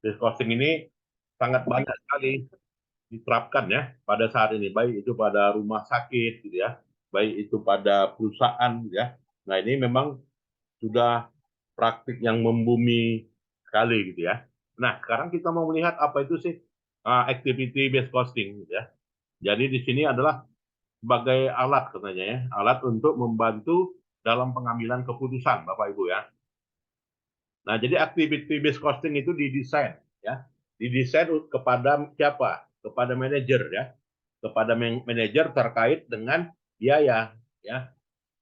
Base costing ini sangat banyak sekali diterapkan ya pada saat ini, baik itu pada rumah sakit gitu ya, baik itu pada perusahaan gitu ya. Nah ini memang sudah praktik yang membumi sekali gitu ya. Nah sekarang kita mau melihat apa itu sih activity based costing gitu ya. Jadi di sini adalah sebagai alat sebenarnya ya, alat untuk membantu dalam pengambilan keputusan Bapak Ibu ya. Nah, jadi activity based costing itu didesain ya. Didesain kepada siapa? Kepada manajer ya. Kepada manajer terkait dengan biaya ya.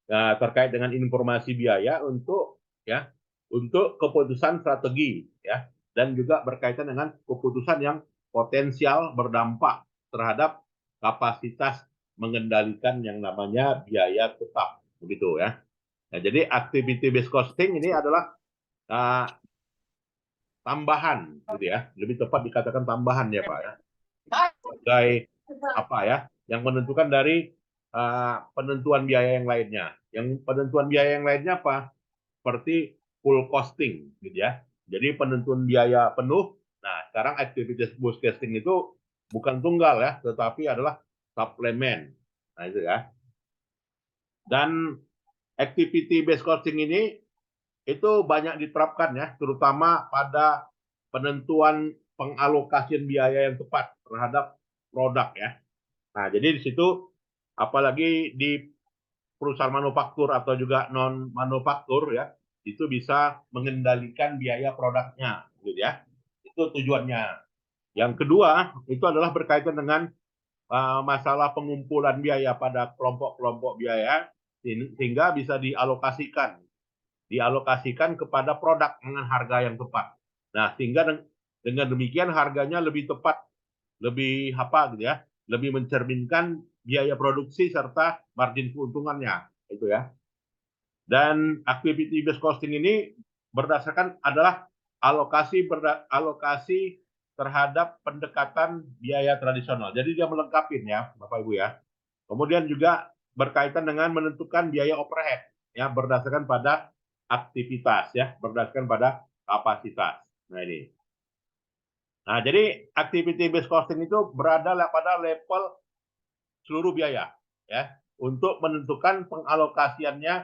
Nah, terkait dengan informasi biaya untuk ya, untuk keputusan strategi ya, dan juga berkaitan dengan keputusan yang potensial berdampak terhadap kapasitas mengendalikan yang namanya biaya tetap begitu ya. Nah, jadi activity based costing ini adalah uh, tambahan gitu ya, lebih tepat dikatakan tambahan ya Pak ya, sebagai apa ya, yang menentukan dari penentuan biaya yang lainnya. Yang penentuan biaya yang lainnya apa? Seperti full costing gitu ya. Jadi penentuan biaya penuh. Nah, sekarang activities based costing itu bukan tunggal ya, tetapi adalah suplemen. Nah, itu ya. Dan activity based costing ini itu banyak diterapkan ya, terutama pada penentuan pengalokasian biaya yang tepat terhadap produk ya. Nah, jadi di situ apalagi di perusahaan manufaktur atau juga non manufaktur ya, itu bisa mengendalikan biaya produknya gitu ya. Itu tujuannya. Yang kedua, itu adalah berkaitan dengan masalah pengumpulan biaya pada kelompok-kelompok biaya sehingga bisa dialokasikan kepada produk dengan harga yang tepat. Nah, sehingga dengan demikian harganya lebih tepat, lebih apa gitu ya, lebih mencerminkan biaya produksi serta margin keuntungannya itu ya. Dan activity based costing ini berdasarkan adalah alokasi terhadap pendekatan biaya tradisional. Jadi dia melengkapi ya, Bapak Ibu ya. Kemudian juga berkaitan dengan menentukan biaya overhead ya berdasarkan pada aktivitas ya, berdasarkan pada kapasitas. Nah ini. Nah, jadi activity based costing itu berada pada level seluruh biaya ya untuk menentukan pengalokasiannya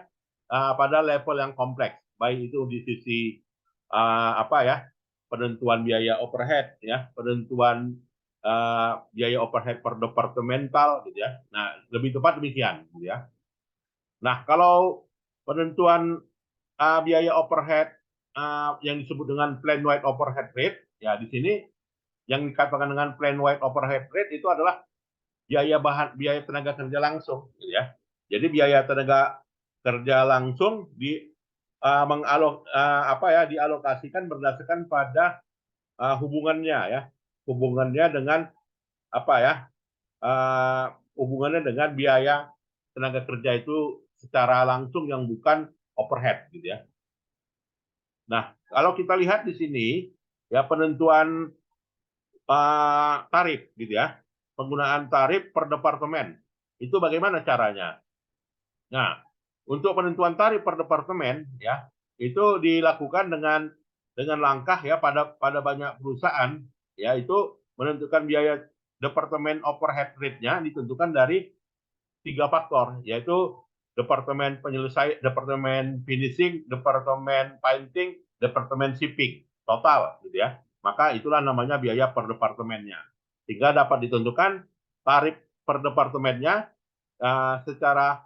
pada level yang kompleks, baik itu di sisi apa ya, penentuan biaya overhead ya, penentuan biaya overhead per departemental gitu ya. Nah, lebih tepat demikian gitu ya. Nah, kalau penentuan biaya overhead yang disebut dengan plan wide overhead rate ya, di sini yang dikatakan dengan plan wide overhead rate itu adalah biaya tenaga kerja langsung gitu ya. Jadi biaya tenaga kerja langsung dialokasikan berdasarkan pada hubungannya ya, hubungannya dengan apa ya, hubungannya dengan biaya tenaga kerja itu secara langsung yang bukan overhead gitu ya. Nah, kalau kita lihat di sini ya penentuan tarif gitu ya, penggunaan tarif per departemen itu bagaimana caranya? Nah, untuk penentuan tarif per departemen ya itu dilakukan dengan langkah ya pada banyak perusahaan ya itu menentukan biaya departemen overhead rate-nya ditentukan dari 3 faktor yaitu departemen finishing, departemen painting, departemen shipping total gitu ya. Maka itulah namanya biaya per departemennya. Sehingga dapat ditentukan tarif per departemennya secara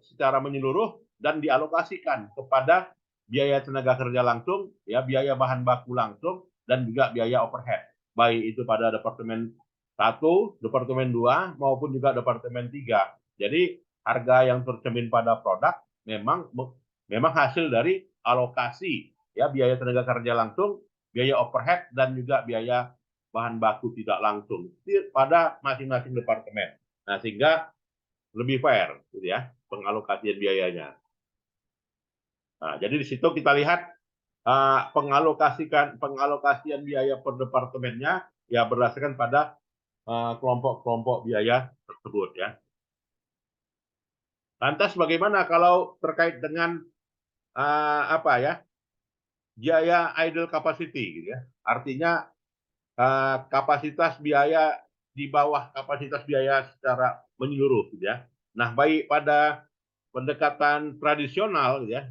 secara menyeluruh dan dialokasikan kepada biaya tenaga kerja langsung, ya biaya bahan baku langsung, dan juga biaya overhead. Baik itu pada departemen 1, departemen 2, maupun juga departemen 3. Jadi harga yang tercermin pada produk memang hasil dari alokasi ya biaya tenaga kerja langsung, biaya overhead, dan juga biaya bahan baku tidak langsung pada masing-masing departemen. Nah, sehingga lebih fair gitu ya pengalokasian biayanya. Nah, jadi di situ kita lihat pengalokasian biaya per departemennya ya berdasarkan pada kelompok-kelompok biaya tersebut ya. Lantas bagaimana kalau terkait dengan apa ya biaya idle capacity, gitu ya. Artinya kapasitas biaya di bawah kapasitas biaya secara menyeluruh, gitu ya. Nah, baik pada pendekatan tradisional, gitu ya,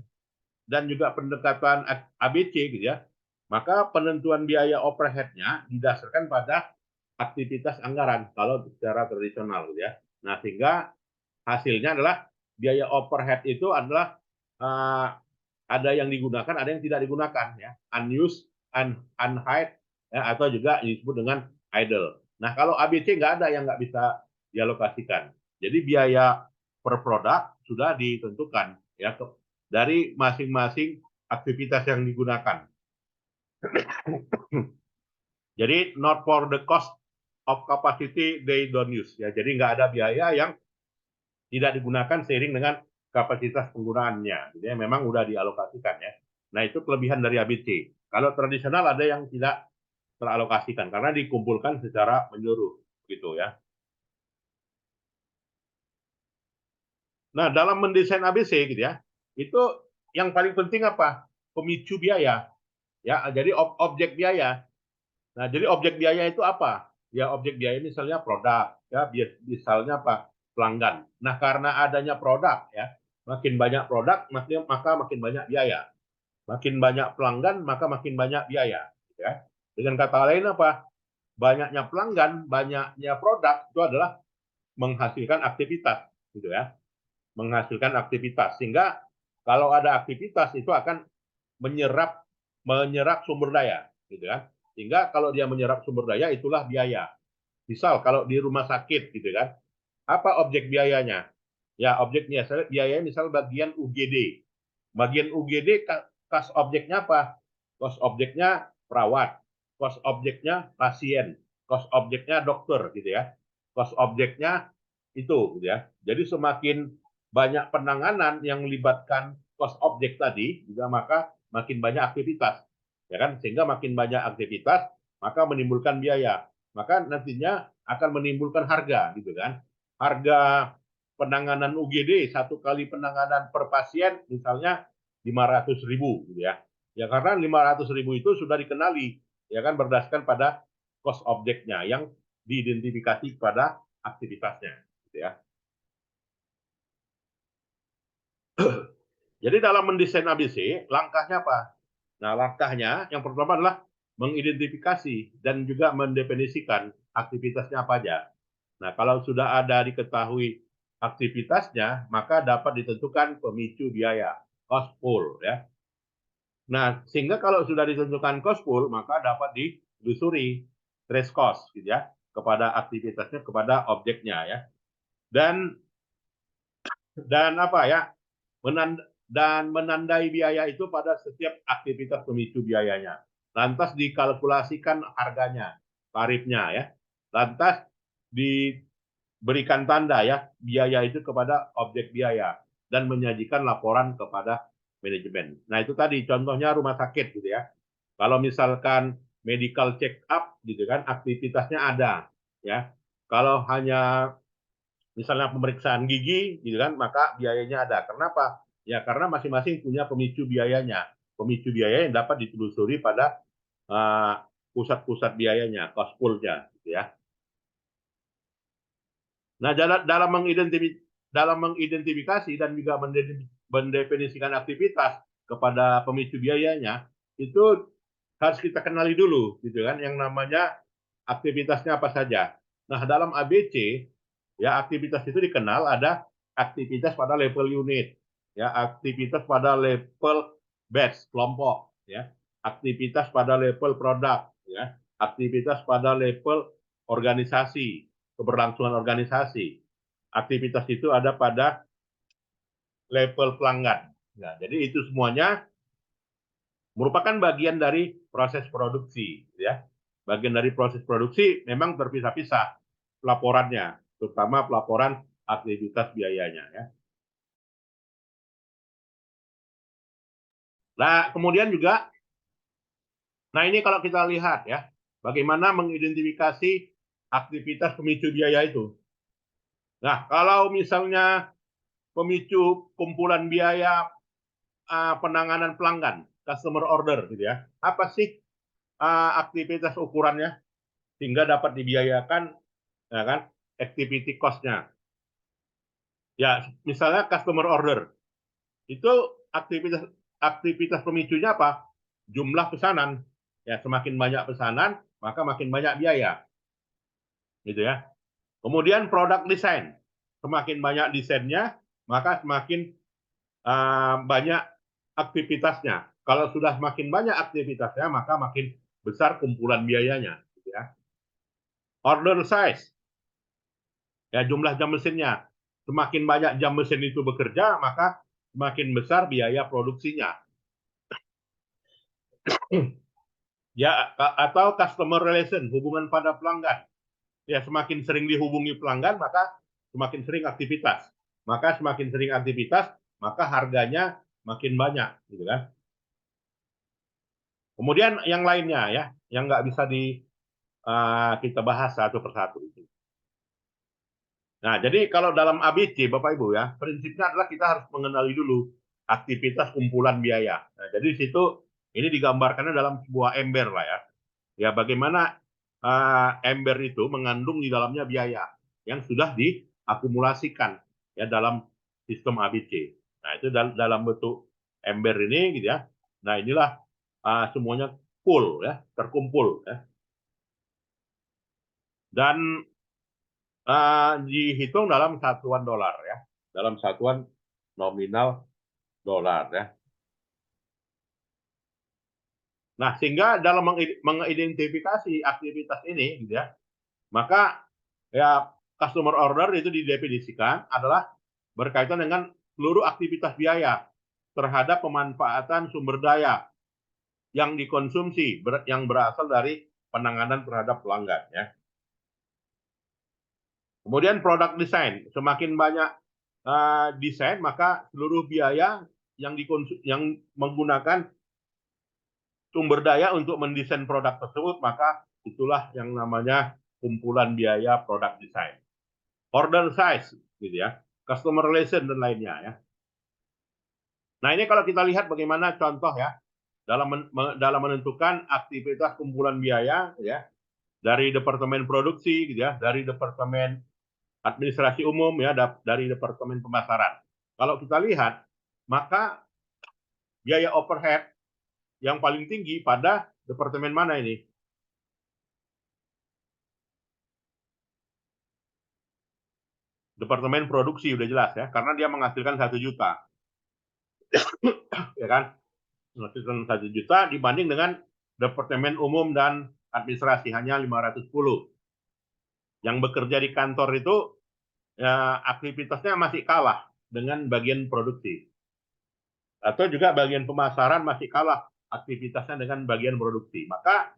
dan juga pendekatan ABC, gitu ya, maka penentuan biaya overhead-nya didasarkan pada aktivitas anggaran kalau secara tradisional, gitu ya. Nah, sehingga hasilnya adalah biaya overhead itu adalah uh, ada yang digunakan, ada yang tidak digunakan, ya, unused, unhired, ya, atau juga disebut dengan idle. Nah, kalau ABC nggak ada yang nggak bisa dialokasikan. Jadi biaya per produk sudah ditentukan, ya, dari masing-masing aktivitas yang digunakan. Jadi not for the cost of capacity they don't use, ya. Jadi nggak ada biaya yang tidak digunakan seiring dengan kapasitas penggunaannya. Jadi memang udah dialokasikan, ya. Nah, itu kelebihan dari ABC. Kalau tradisional ada yang tidak teralokasikan karena dikumpulkan secara menyeluruh, gitu ya. Nah, dalam mendesain ABC, gitu ya, itu yang paling penting apa? Pemicu biaya, ya. Jadi objek biaya. Nah, jadi objek biaya itu apa? Ya, objek biaya misalnya produk, ya, misalnya apa? Pelanggan. Nah, karena adanya produk, ya, makin banyak produk, maka makin banyak biaya. Makin banyak pelanggan, maka makin banyak biaya. Ya. Dengan kata lain apa? Banyaknya pelanggan, banyaknya produk itu adalah menghasilkan aktivitas, gitu ya. Menghasilkan aktivitas. Sehingga kalau ada aktivitas itu akan menyerap menyerap sumber daya, gitu kan. Sehingga kalau dia menyerap sumber daya itulah biaya. Misal kalau di rumah sakit, gitu kan, apa objek biayanya? Ya, objeknya biayanya misal bagian UGD. Bagian UGD kas objeknya apa? Kos objeknya perawat, kos objeknya pasien, kos objeknya dokter, gitu ya. Kos objeknya itu, gitu ya. Jadi semakin banyak penanganan yang melibatkan kos objek tadi, juga maka makin banyak aktivitas, ya kan? Sehingga makin banyak aktivitas, maka menimbulkan biaya, maka nantinya akan menimbulkan harga, gitu kan? Harga penanganan UGD satu kali penanganan per pasien misalnya 500.000, gitu ya. Ya karena 500.000 itu sudah dikenali, ya kan, berdasarkan pada cost objeknya yang diidentifikasi pada aktivitasnya, gitu ya. Jadi dalam mendesain ABC, langkahnya apa? Nah, langkahnya yang pertama adalah mengidentifikasi dan juga mendefinisikan aktivitasnya apa aja. Nah, kalau sudah ada diketahui aktivitasnya, maka dapat ditentukan pemicu biaya, cost pool, ya. Nah, sehingga kalau sudah ditentukan cost pool, maka dapat ditelusuri trace cost, gitu ya, kepada aktivitasnya, kepada objeknya, ya. Dan apa ya? Dan menandai biaya itu pada setiap aktivitas pemicu biayanya. Lantas dikalkulasikan harganya, tarifnya, ya. Lantas diberikan tanda, ya, biaya itu kepada objek biaya dan menyajikan laporan kepada manajemen. Nah, itu tadi contohnya rumah sakit, gitu ya. Kalau misalkan medical check up, gitu kan, aktivitasnya ada, ya. Kalau hanya misalnya pemeriksaan gigi, gitu kan, maka biayanya ada. Kenapa? Ya karena masing-masing punya pemicu biayanya. Pemicu biaya yang dapat ditelusuri pada pusat-pusat biayanya, cost pool-nya, gitu ya. Nah, dalam mengidentifikasi dan juga mendefinisikan aktivitas kepada pemicu biayanya, itu harus kita kenali dulu, gitu kan, yang namanya aktivitasnya apa saja. Nah, dalam ABC, ya, aktivitas itu dikenal ada aktivitas pada level unit, ya, aktivitas pada level batch kelompok, ya, aktivitas pada level produk, ya, aktivitas pada level organisasi, keberlangsungan organisasi. Aktivitas itu ada pada level pelanggan. Nah, jadi itu semuanya merupakan bagian dari proses produksi, ya. Bagian dari proses produksi memang terpisah-pisah pelaporannya, terutama pelaporan aktivitas biayanya, ya. Nah, kemudian juga, nah ini kalau kita lihat, ya, bagaimana mengidentifikasi aktivitas pemicu biaya itu. Nah, kalau misalnya pemicu kumpulan biaya penanganan pelanggan, customer order gitu ya. Apa sih aktivitas ukurannya sehingga dapat dibiayakan, ya kan, activity cost-nya. Ya, misalnya customer order itu aktivitas aktivitas pemicunya apa? Jumlah pesanan. Ya, semakin banyak pesanan maka makin banyak biaya, gitu ya. Kemudian produk desain, semakin banyak desainnya maka semakin banyak aktivitasnya. Kalau sudah semakin banyak aktivitasnya maka makin besar kumpulan biayanya, gitu ya. Order size, ya jumlah jam mesinnya. Semakin banyak jam mesin itu bekerja, maka semakin besar biaya produksinya. Ya, atau customer relation, hubungan pada pelanggan. Ya, semakin sering dihubungi pelanggan, maka semakin sering aktivitas. Maka semakin sering aktivitas, maka harganya makin banyak, gitu kan. Kemudian yang lainnya ya, yang nggak bisa kita bahas satu persatu itu. Nah, jadi kalau dalam ABC, Bapak Ibu ya, prinsipnya adalah kita harus mengenali dulu aktivitas kumpulan biaya. Nah, jadi di situ ini digambarkannya dalam sebuah ember lah ya. Ya, bagaimana ember itu mengandung di dalamnya biaya yang sudah diakumulasikan ya dalam sistem ABC. Nah, itu dalam bentuk ember ini gitu ya. Nah, inilah semuanya full ya, terkumpul ya. Dan dihitung dalam satuan dolar ya, dalam satuan nominal dolar ya. Nah, sehingga dalam mengidentifikasi aktivitas ini, gitu ya, maka ya customer order itu didefinisikan adalah berkaitan dengan seluruh aktivitas biaya terhadap pemanfaatan sumber daya yang dikonsumsi yang berasal dari penanganan terhadap pelanggan ya. Kemudian produk desain, semakin banyak desain maka seluruh biaya yang menggunakan sumber daya untuk mendesain produk tersebut maka itulah yang namanya kumpulan biaya produk desain. Order size gitu ya, customer relation dan lainnya ya. Nah, ini kalau kita lihat bagaimana contoh ya dalam menentukan aktivitas kumpulan biaya ya dari departemen produksi gitu ya, dari departemen administrasi umum ya, dari departemen pemasaran. Kalau kita lihat maka biaya overhead yang paling tinggi pada departemen mana ini? Departemen produksi udah jelas ya, karena dia menghasilkan 1 juta, ya kan? Menghasilkan 1 juta dibanding dengan departemen umum dan administrasi hanya 510. Yang bekerja di kantor itu ya, aktivitasnya masih kalah dengan bagian produksi. Atau juga bagian pemasaran masih kalah aktivitasnya dengan bagian produksi. Maka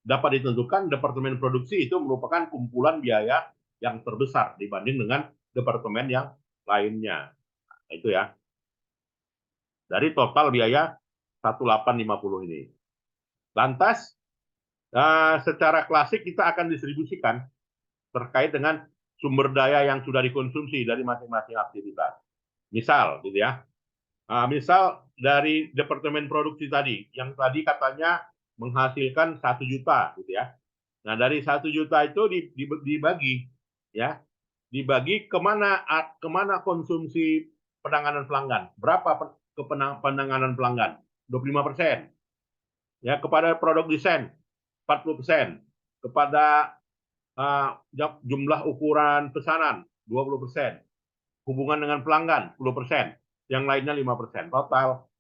dapat ditentukan departemen produksi itu merupakan kumpulan biaya yang terbesar dibanding dengan departemen yang lainnya. Nah, itu ya. Dari total biaya 1850 ini. Lantas, secara klasik kita akan distribusikan terkait dengan sumber daya yang sudah dikonsumsi dari masing-masing aktivitas. Misal, gitu ya. Misal dari departemen produksi tadi, yang tadi katanya menghasilkan 1 juta, gitu ya. Nah, dari 1 juta itu dibagi, ya, dibagi kemana konsumsi penanganan pelanggan, berapa ke penanganan pelanggan, 25%, ya, kepada produk desain 40%, kepada jumlah ukuran pesanan 20%, hubungan dengan pelanggan 10%, yang lainnya 5%, total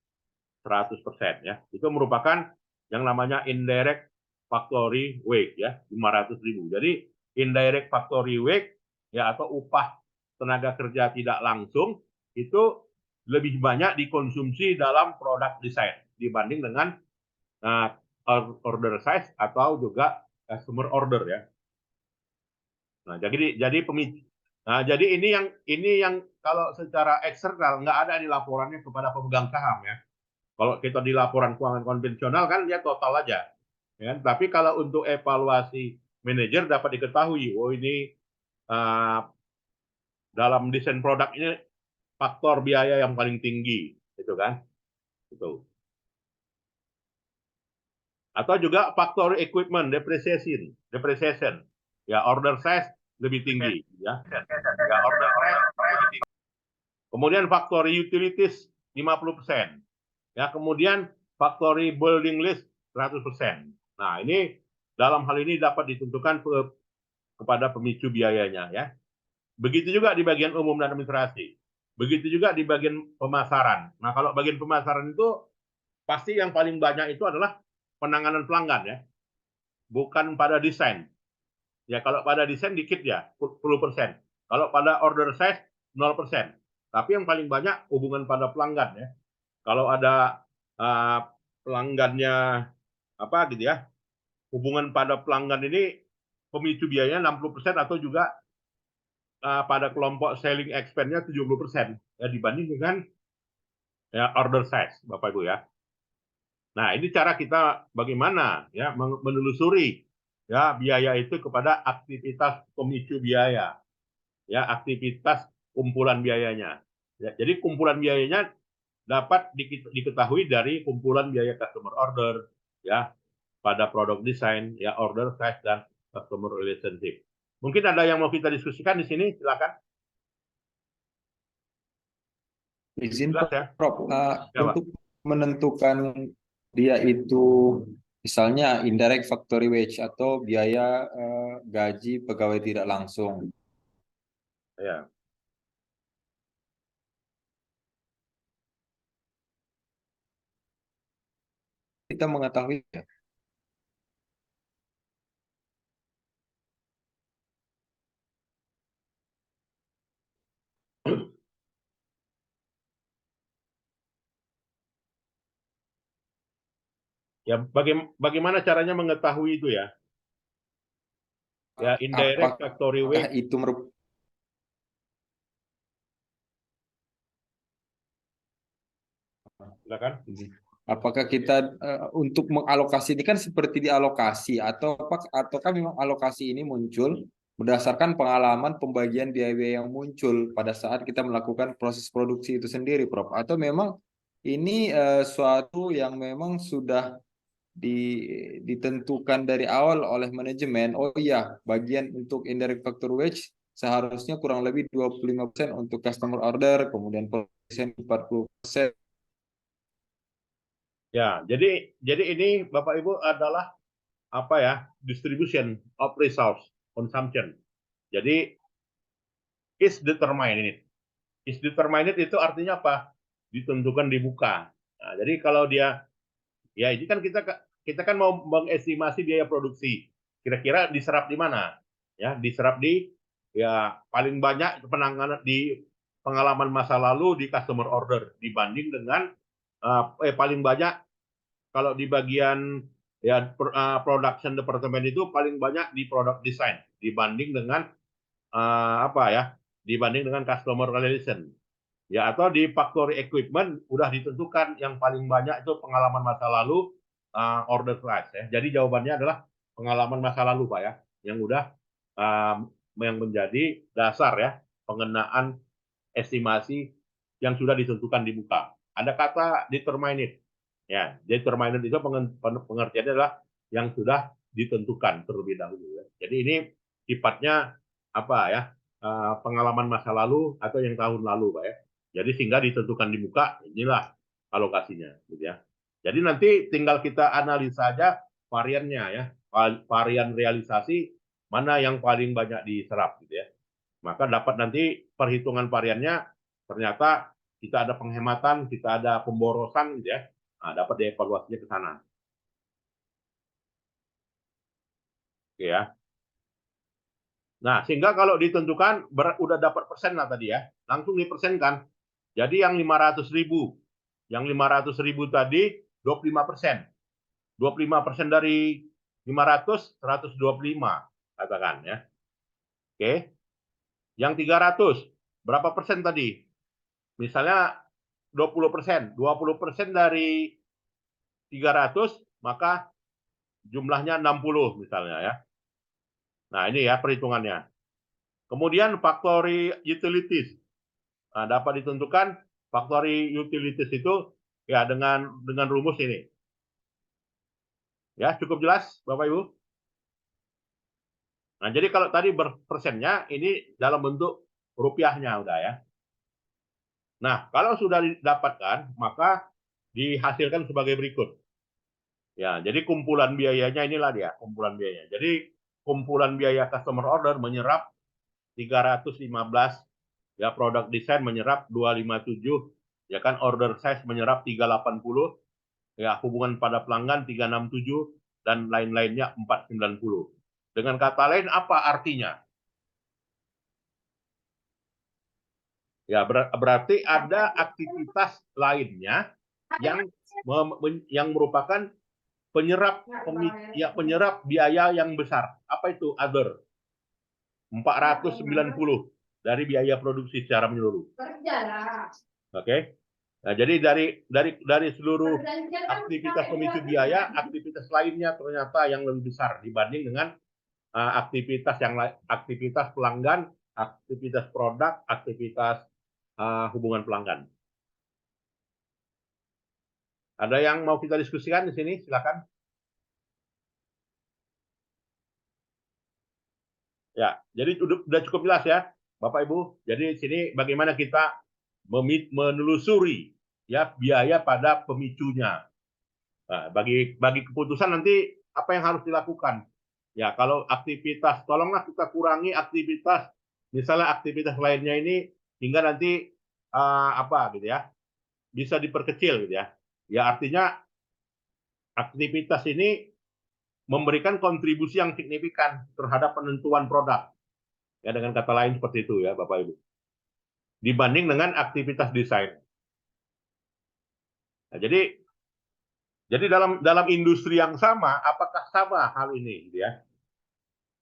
100% ya. Itu merupakan yang namanya indirect factory wage ya, 500.000. Jadi indirect factory wage ya atau upah tenaga kerja tidak langsung itu lebih banyak dikonsumsi dalam produk desain dibanding dengan uh, order size atau juga customer order ya. Nah, jadi ini yang kalau secara eksternal nggak ada di laporannya kepada pemegang saham ya. Kalau kita di laporan keuangan konvensional kan dia total aja. Ya kan? Tapi kalau untuk evaluasi manajer dapat diketahui, oh ini uh, dalam desain produk ini faktor biaya yang paling tinggi, gitu kan? Itu. Atau juga faktor equipment depreciation. Ya, order size lebih tinggi, ya. Ya, order size lebih tinggi. Kemudian faktor utilities 50%. Ya, kemudian factory building list 100%. Nah, ini dalam hal ini dapat ditentukan kepada pemicu biayanya, ya. Begitu juga di bagian umum dan administrasi. Begitu juga di bagian pemasaran. Nah, kalau bagian pemasaran itu pasti yang paling banyak itu adalah penanganan pelanggan, ya. Bukan pada desain. Ya, kalau pada desain dikit ya, 10%. Kalau pada order size 0%. Tapi yang paling banyak hubungan pada pelanggan, ya. Kalau ada pelanggannya apa gitu ya, hubungan pada pelanggan ini pemicu biayanya 60% atau juga pada kelompok selling expense-nya 70% ya, dibanding dengan ya order size, Bapak Ibu, ya. Nah, ini cara kita bagaimana ya menelusuri ya biaya itu kepada aktivitas pemicu biaya, ya, aktivitas kumpulan biayanya. Ya, jadi kumpulan biayanya dapat diketahui dari kumpulan biaya customer order, ya, pada produk desain, ya, order size dan customer relationship. Mungkin ada yang mau kita diskusikan di sini, silakan. Izin Jelas ya? Prof, Ya, Pak. untuk menentukan dia itu misalnya indirect factory wage atau biaya gaji pegawai tidak langsung. Ya. Kita mengetahui ya, Ya, bagaimana caranya mengetahui itu ya? Ya, indirect factory apakah wage, itu merupakan silakan. apakah kita untuk mengalokasi ini kan seperti dialokasi ataukah memang alokasi ini muncul berdasarkan pengalaman pembagian biaya yang muncul pada saat kita melakukan proses produksi itu sendiri, Prof? Atau memang ini suatu yang memang sudah ditentukan dari awal oleh manajemen? Oh iya, bagian untuk indirect factor wage seharusnya kurang lebih 25% untuk customer order, kemudian persen 40%. Ya, jadi ini Bapak Ibu adalah apa ya? Distribution of resource consumption. Jadi is determined. Is determined itu artinya apa? Ditentukan di muka. Nah, jadi kalau dia, ya ini kan kita kan mau mengestimasi biaya produksi. Kira-kira diserap di mana? Ya, diserap di, ya, paling banyak penanganan di pengalaman masa lalu di customer order dibanding dengan paling banyak kalau di bagian ya production department itu paling banyak di product design dibanding dengan apa ya? Dibanding dengan customer relation. Ya, atau di factory equipment udah ditentukan yang paling banyak itu pengalaman masa lalu order price, ya. Jadi jawabannya adalah pengalaman masa lalu, Pak, ya, yang udah yang menjadi dasar ya pengenaan estimasi yang sudah ditentukan di muka. Ada kata determined. Ya, determined itu pengertiannya adalah yang sudah ditentukan terlebih dahulu, ya. Jadi ini sifatnya apa ya? Pengalaman masa lalu atau yang tahun lalu, Pak, ya. Jadi sehingga ditentukan di muka, inilah alokasinya, gitu ya. Jadi nanti tinggal kita analisa aja variannya, ya, varian realisasi mana yang paling banyak diserap, gitu ya. Maka dapat nanti perhitungan variannya, ternyata kita ada penghematan, kita ada pemborosan, gitu ya. Nah, dapat dievaluasinya ke sana. Oke, ya. Nah, sehingga kalau ditentukan udah dapat persen lah tadi ya, langsung dipersenkan. Jadi yang 500.000, yang 500.000 tadi 25%. 25% dari 500, 125 katakan ya. Oke. Yang 300, berapa persen tadi? Misalnya 20%. 20% dari 300, maka jumlahnya 60 misalnya ya. Nah, ini ya perhitungannya. Kemudian factory utilities. Nah, dapat ditentukan factory utilities itu ya dengan rumus ini. Ya, cukup jelas Bapak Ibu? Nah, jadi kalau tadi persennya ini dalam bentuk rupiahnya udah ya. Nah, kalau sudah didapatkan, maka dihasilkan sebagai berikut. Ya, jadi kumpulan biayanya inilah dia, kumpulan biayanya. Jadi kumpulan biaya customer order menyerap 315, ya produk desain menyerap 257, ya kan order size menyerap 380, ya hubungan pada pelanggan 367 dan lain-lainnya 490. Dengan kata lain apa artinya? Ya berarti ada aktivitas lainnya yang yang merupakan penyerap biaya yang besar. Apa itu other? 490 dari biaya produksi secara menyeluruh. Oke. Nah, jadi dari seluruh aktivitas pemicu biaya, aktivitas lainnya ternyata yang lebih besar dibanding dengan aktivitas pelanggan, aktivitas produk, aktivitas hubungan pelanggan. Ada yang mau kita diskusikan di sini? Silakan. Ya, jadi sudah cukup jelas ya, Bapak Ibu. Jadi di sini bagaimana kita menelusuri ya biaya pada pemicunya. Nah, bagi keputusan nanti apa yang harus dilakukan? Ya, kalau aktivitas, tolonglah kita kurangi aktivitas, misalnya aktivitas lainnya ini hingga nanti apa gitu ya, bisa diperkecil gitu ya. Ya artinya aktivitas ini memberikan kontribusi yang signifikan terhadap penentuan produk. Ya dengan kata lain seperti itu ya Bapak Ibu. Dibanding dengan aktivitas desain. Nah, jadi dalam industri yang sama, apakah sama hal ini gitu ya?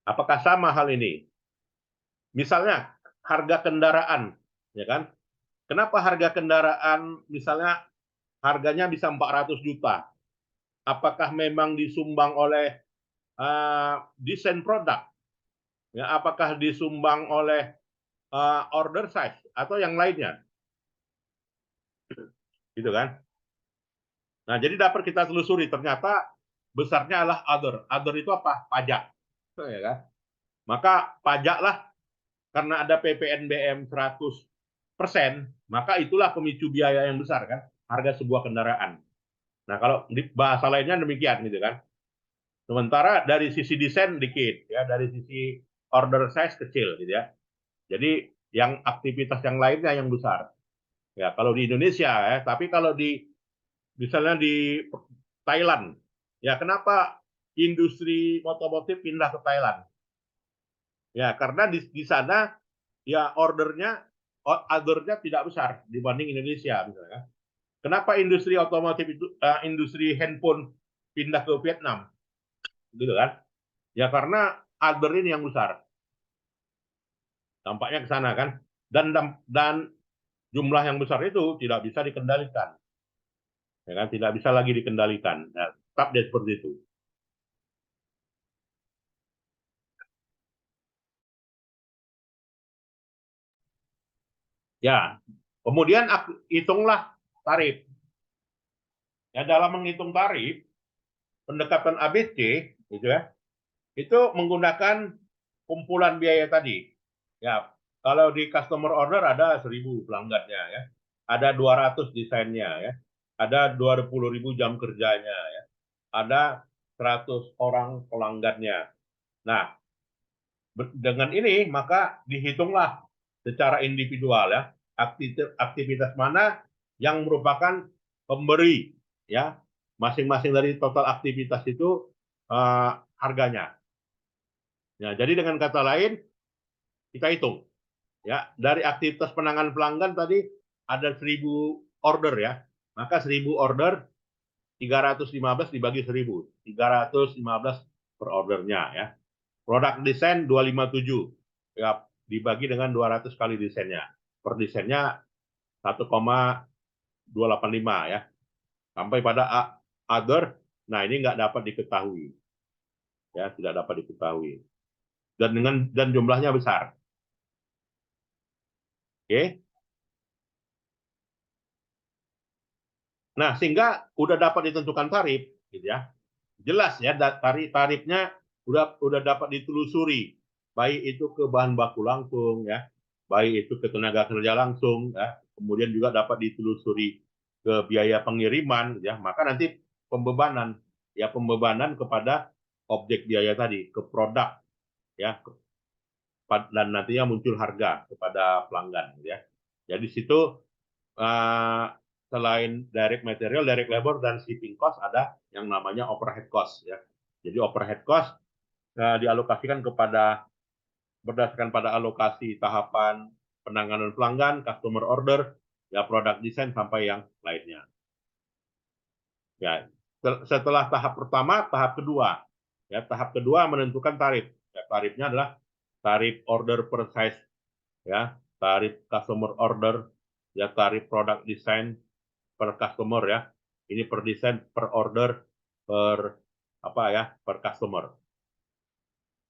Apakah sama hal ini? Misalnya harga kendaraan, ya kan? Kenapa harga kendaraan misalnya harganya bisa 400 juta? Apakah memang disumbang oleh desain produk? Ya, apakah disumbang oleh order size atau yang lainnya? Gitu kan? Nah, jadi dapat kita telusuri ternyata besarnya adalah other. Other itu apa? Pajak. Ya kan? Maka pajaklah karena ada PPNBM 100%, maka itulah pemicu biaya yang besar kan, harga sebuah kendaraan. Nah, kalau di bahasa lainnya demikian gitu kan. Sementara dari sisi desain dikit ya, dari sisi order size kecil gitu ya. Jadi yang aktivitas yang lainnya yang besar. Ya, kalau di Indonesia ya, tapi kalau di misalnya di Thailand, ya kenapa industri otomotif pindah ke Thailand? Ya, karena di sana ya ordernya tidak besar dibanding Indonesia misalnya. Kenapa industri otomotif itu industri handphone pindah ke Vietnam, gitu kan? Ya karena order ini yang besar, dampaknya ke sana kan. Dan jumlah yang besar itu tidak bisa dikendalikan, ya kan? Tidak bisa lagi dikendalikan. Nah, tetap dia seperti itu. Ya, kemudian hitunglah tarif. Ya dalam menghitung tarif, pendekatan ABC, gitu ya, itu menggunakan kumpulan biaya tadi. Ya, kalau di customer order ada 1.000 pelanggannya ya. Ada 200 desainnya ya. Ada 20.000 jam kerjanya ya. Ada 100 orang pelanggannya. Nah, dengan ini maka dihitunglah secara individual ya aktivitas mana yang merupakan pemberi ya masing-masing dari total aktivitas itu harganya. Ya, jadi dengan kata lain kita hitung ya dari aktivitas penanganan pelanggan tadi ada 1.000 order ya, maka 1.000 order 315 dibagi 1.000, 315 per ordernya ya. Produk desain 257 ya dibagi dengan 200 kali desainnya. Per desainnya 1,285 ya. Sampai pada other, nah ini nggak dapat diketahui ya, tidak dapat diketahui. Dan jumlahnya besar. Oke. Nah, sehingga udah dapat ditentukan tarif gitu ya. jelas ya tarifnya udah dapat ditelusuri, baik itu ke bahan baku langsung ya, baik itu ke tenaga kerja langsung ya, kemudian juga dapat ditelusuri ke biaya pengiriman ya, maka nanti pembebanan kepada objek biaya tadi ke produk ya, dan nantinya muncul harga kepada pelanggan ya. Jadi situ uh, selain direct material, direct labor dan shipping cost ada yang namanya overhead cost ya. Jadi overhead cost dialokasikan kepada berdasarkan pada alokasi tahapan penanganan pelanggan, customer order, ya product design sampai yang lainnya. Ya, setelah tahap pertama, tahap kedua. Ya, tahap kedua menentukan tarif. Ya, tarifnya adalah tarif order per size, ya, tarif customer order, ya tarif product design per customer ya. Ini per desain, per order, per apa ya, per customer.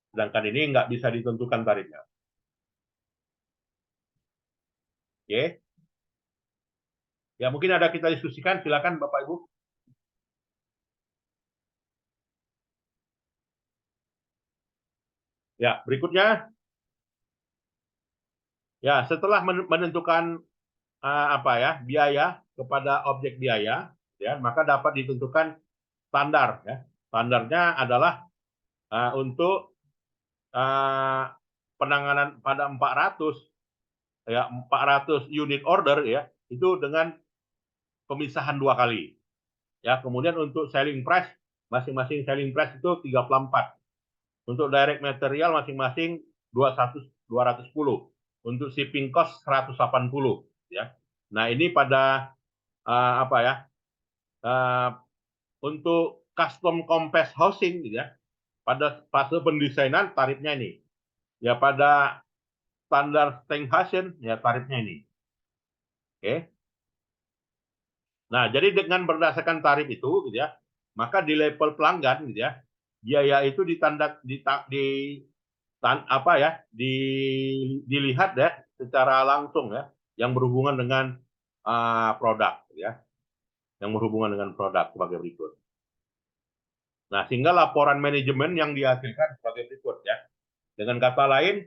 Sedangkan ini nggak bisa ditentukan tarifnya. Oke. Ya mungkin ada kita diskusikan, silakan Bapak Ibu. Ya, berikutnya ya setelah menentukan apa ya biaya kepada objek biaya ya maka dapat ditentukan standar ya. Standarnya adalah untuk penanganan pada 400 unit order ya itu dengan pemisahan 2 kali ya. Kemudian untuk selling price masing-masing selling price itu 34. Untuk direct material masing-masing 210. Untuk shipping cost 180 ya. Nah, ini pada apa ya? Untuk custom compact housing gitu ya. Pada fase pendesainan tarifnya ini. Ya pada standar Steinhausen ya tarifnya ini. Oke. Nah, jadi dengan berdasarkan tarif itu gitu ya, maka di level pelanggan gitu ya, biaya itu apa ya, dilihat ya secara langsung ya, yang berhubungan dengan produk ya, yang berhubungan dengan produk sebagai berikut. Nah, sehingga laporan manajemen yang dihasilkan sebagai berikut ya. Dengan kata lain,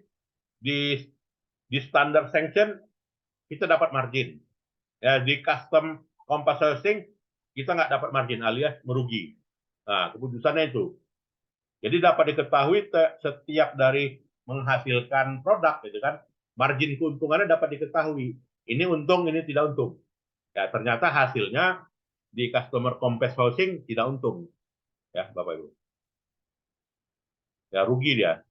di standar sanction kita dapat margin. Ya, di custom compensation kita nggak dapat margin alias merugi. Nah, keputusannya itu. Jadi dapat diketahui setiap dari menghasilkan produk, gitu kan, margin keuntungannya dapat diketahui. Ini untung, ini tidak untung. Ya, ternyata hasilnya di customer compass housing tidak untung. Ya, Bapak Ibu. Ya, rugi dia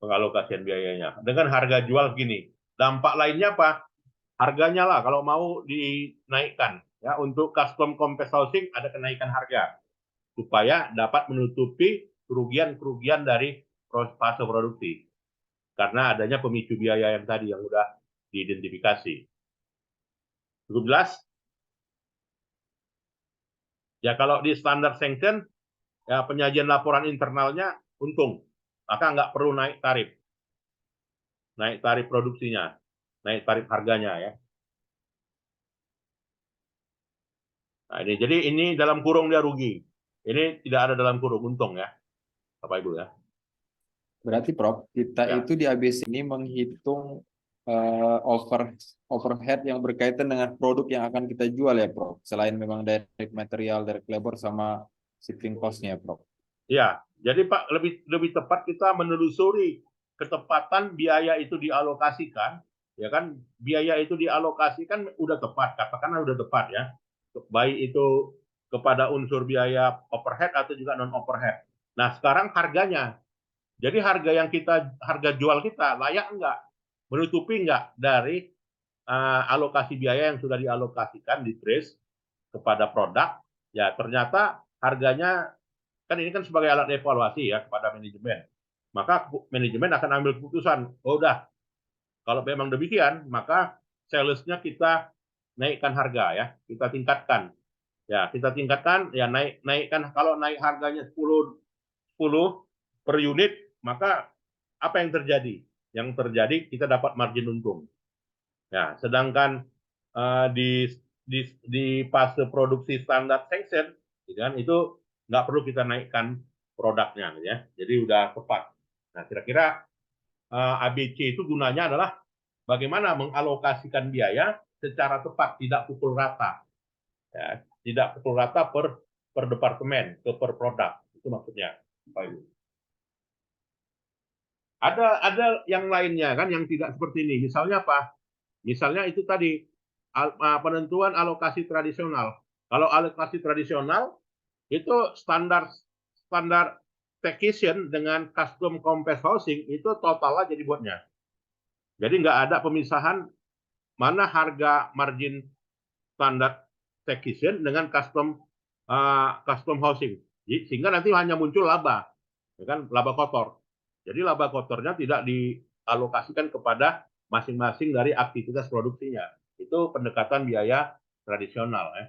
pengalokasian biayanya. Dengan harga jual gini. Dampak lainnya apa? Harganya lah kalau mau dinaikkan. Ya, untuk custom compass housing ada kenaikan harga supaya dapat menutupi kerugian-kerugian dari fase produksi karena adanya pemicu biaya yang tadi yang sudah diidentifikasi. Cukup jelas? Ya kalau di standar sanction ya penyajian laporan internalnya untung, maka nggak perlu naik tarif produksinya, naik tarif harganya ya. Nah ini jadi ini dalam kurung dia rugi, ini tidak ada dalam kurung untung ya, Bapak Ibu ya. Berarti Prof, kita Ya, itu di ABC ini menghitung overhead yang berkaitan dengan produk yang akan kita jual ya Prof. Selain memang direct material, direct labor sama shipping cost-nya Prof. ya. Jadi Pak lebih lebih tepat kita menelusuri ketepatan biaya itu dialokasikan, ya kan? Biaya itu dialokasikan udah tepat, katakanlah udah tepat ya. Baik itu kepada unsur biaya overhead atau juga non overhead. Nah, sekarang harganya. Jadi harga jual kita layak enggak? Menutupi enggak dari alokasi biaya yang sudah dialokasikan di trace kepada produk? Ya, ternyata harganya kan ini kan sebagai alat evaluasi ya kepada manajemen. Maka manajemen akan ambil keputusan, oh udah, kalau memang demikian, maka salesnya kita naikkan harga ya, kita tingkatkan. Ya, kita tingkatkan ya naikkan kalau naik harganya 10 per unit, maka apa yang terjadi? Yang terjadi kita dapat margin untung. Ya, sedangkan di fase produksi standar sanction gitu kan? Itu nggak perlu kita naikkan produknya, gitu ya. Jadi udah tepat. Nah, kira-kira ABC itu gunanya adalah bagaimana mengalokasikan biaya secara tepat, tidak pukul rata, ya. Tidak pukul rata per departemen, per produk. Itu maksudnya, Pak Ibu. Ada yang lainnya kan yang tidak seperti ini. Misalnya apa? Misalnya itu tadi penentuan alokasi tradisional. Kalau alokasi tradisional itu standar standar taxation dengan custom compact housing itu total aja dibuatnya. Jadi nggak ada pemisahan mana harga margin standar taxation dengan custom housing. Sehingga nanti hanya muncul laba, ya kan, laba kotor. Jadi laba kotornya tidak dialokasikan kepada masing-masing dari aktivitas produksinya. Itu pendekatan biaya tradisional, ya.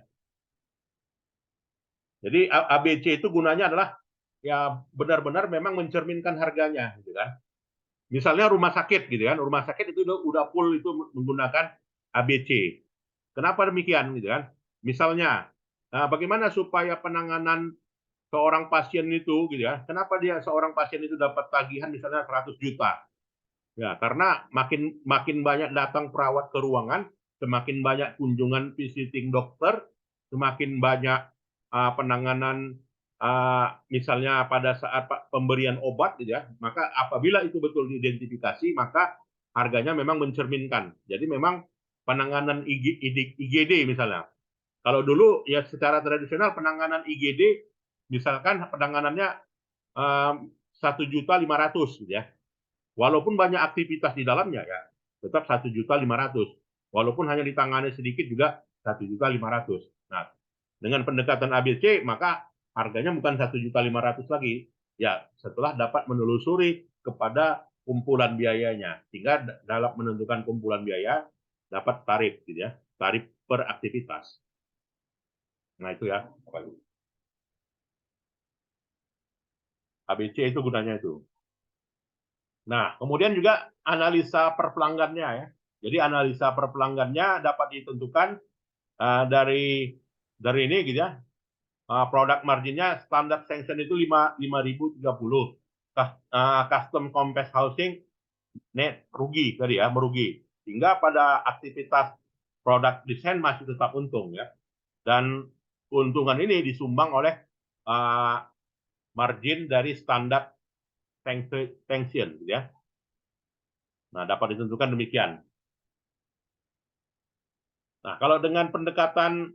Jadi ABC itu gunanya adalah ya benar-benar memang mencerminkan harganya, gitu kan. Misalnya rumah sakit, gitu kan, rumah sakit itu udah full itu menggunakan ABC. Kenapa demikian, gitu kan? Misalnya, bagaimana supaya penanganan seorang pasien itu, gitu ya? Kenapa dia seorang pasien itu dapat tagihan misalnya 100 juta? Ya, karena makin makin banyak datang perawat ke ruangan, semakin banyak kunjungan visiting dokter, semakin banyak penanganan misalnya pada saat pemberian obat, gitu ya. Maka apabila itu betul diidentifikasi, maka harganya memang mencerminkan. Jadi memang penanganan IGD misalnya. Kalau dulu ya secara tradisional penanganan IGD misalkan penanganannya 1.500.000 gitu ya. Walaupun banyak aktivitas di dalamnya ya, tetap 1.500.000. Walaupun hanya ditangani sedikit juga 1.500.000. Nah, dengan pendekatan ABC maka harganya bukan 1.500.000 lagi. Ya, setelah dapat menelusuri kepada kumpulan biayanya, sehingga dalam menentukan kumpulan biaya dapat tarif, gitu ya, tarif per aktivitas. Nah itu ya, ABC itu gunanya itu. Nah, kemudian juga analisa per pelanggannya ya. Jadi analisa per pelanggannya dapat ditentukan dari ini gitu ya. Produk marginnya standar sanction itu 5.030. Custom compact housing net rugi tadi ya, merugi. Sehingga pada aktivitas produk desain masih tetap untung ya. Dan keuntungan ini disumbang oleh margin dari standar sanction gitu ya. Nah, dapat ditentukan demikian. Nah, kalau dengan pendekatan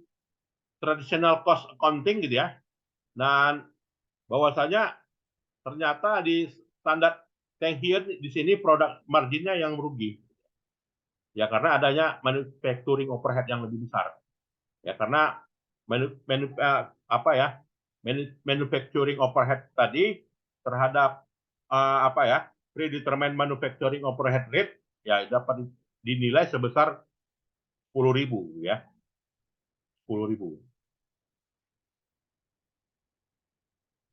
traditional cost accounting gitu ya, dan bahwasanya ternyata di standar sanction di sini produk marginnya yang merugi. Ya karena adanya manufacturing overhead yang lebih besar. Ya karena apa ya? Manufacturing overhead tadi terhadap apa ya? Predetermined manufacturing overhead rate ya dapat dinilai sebesar 10.000 ya. 10.000.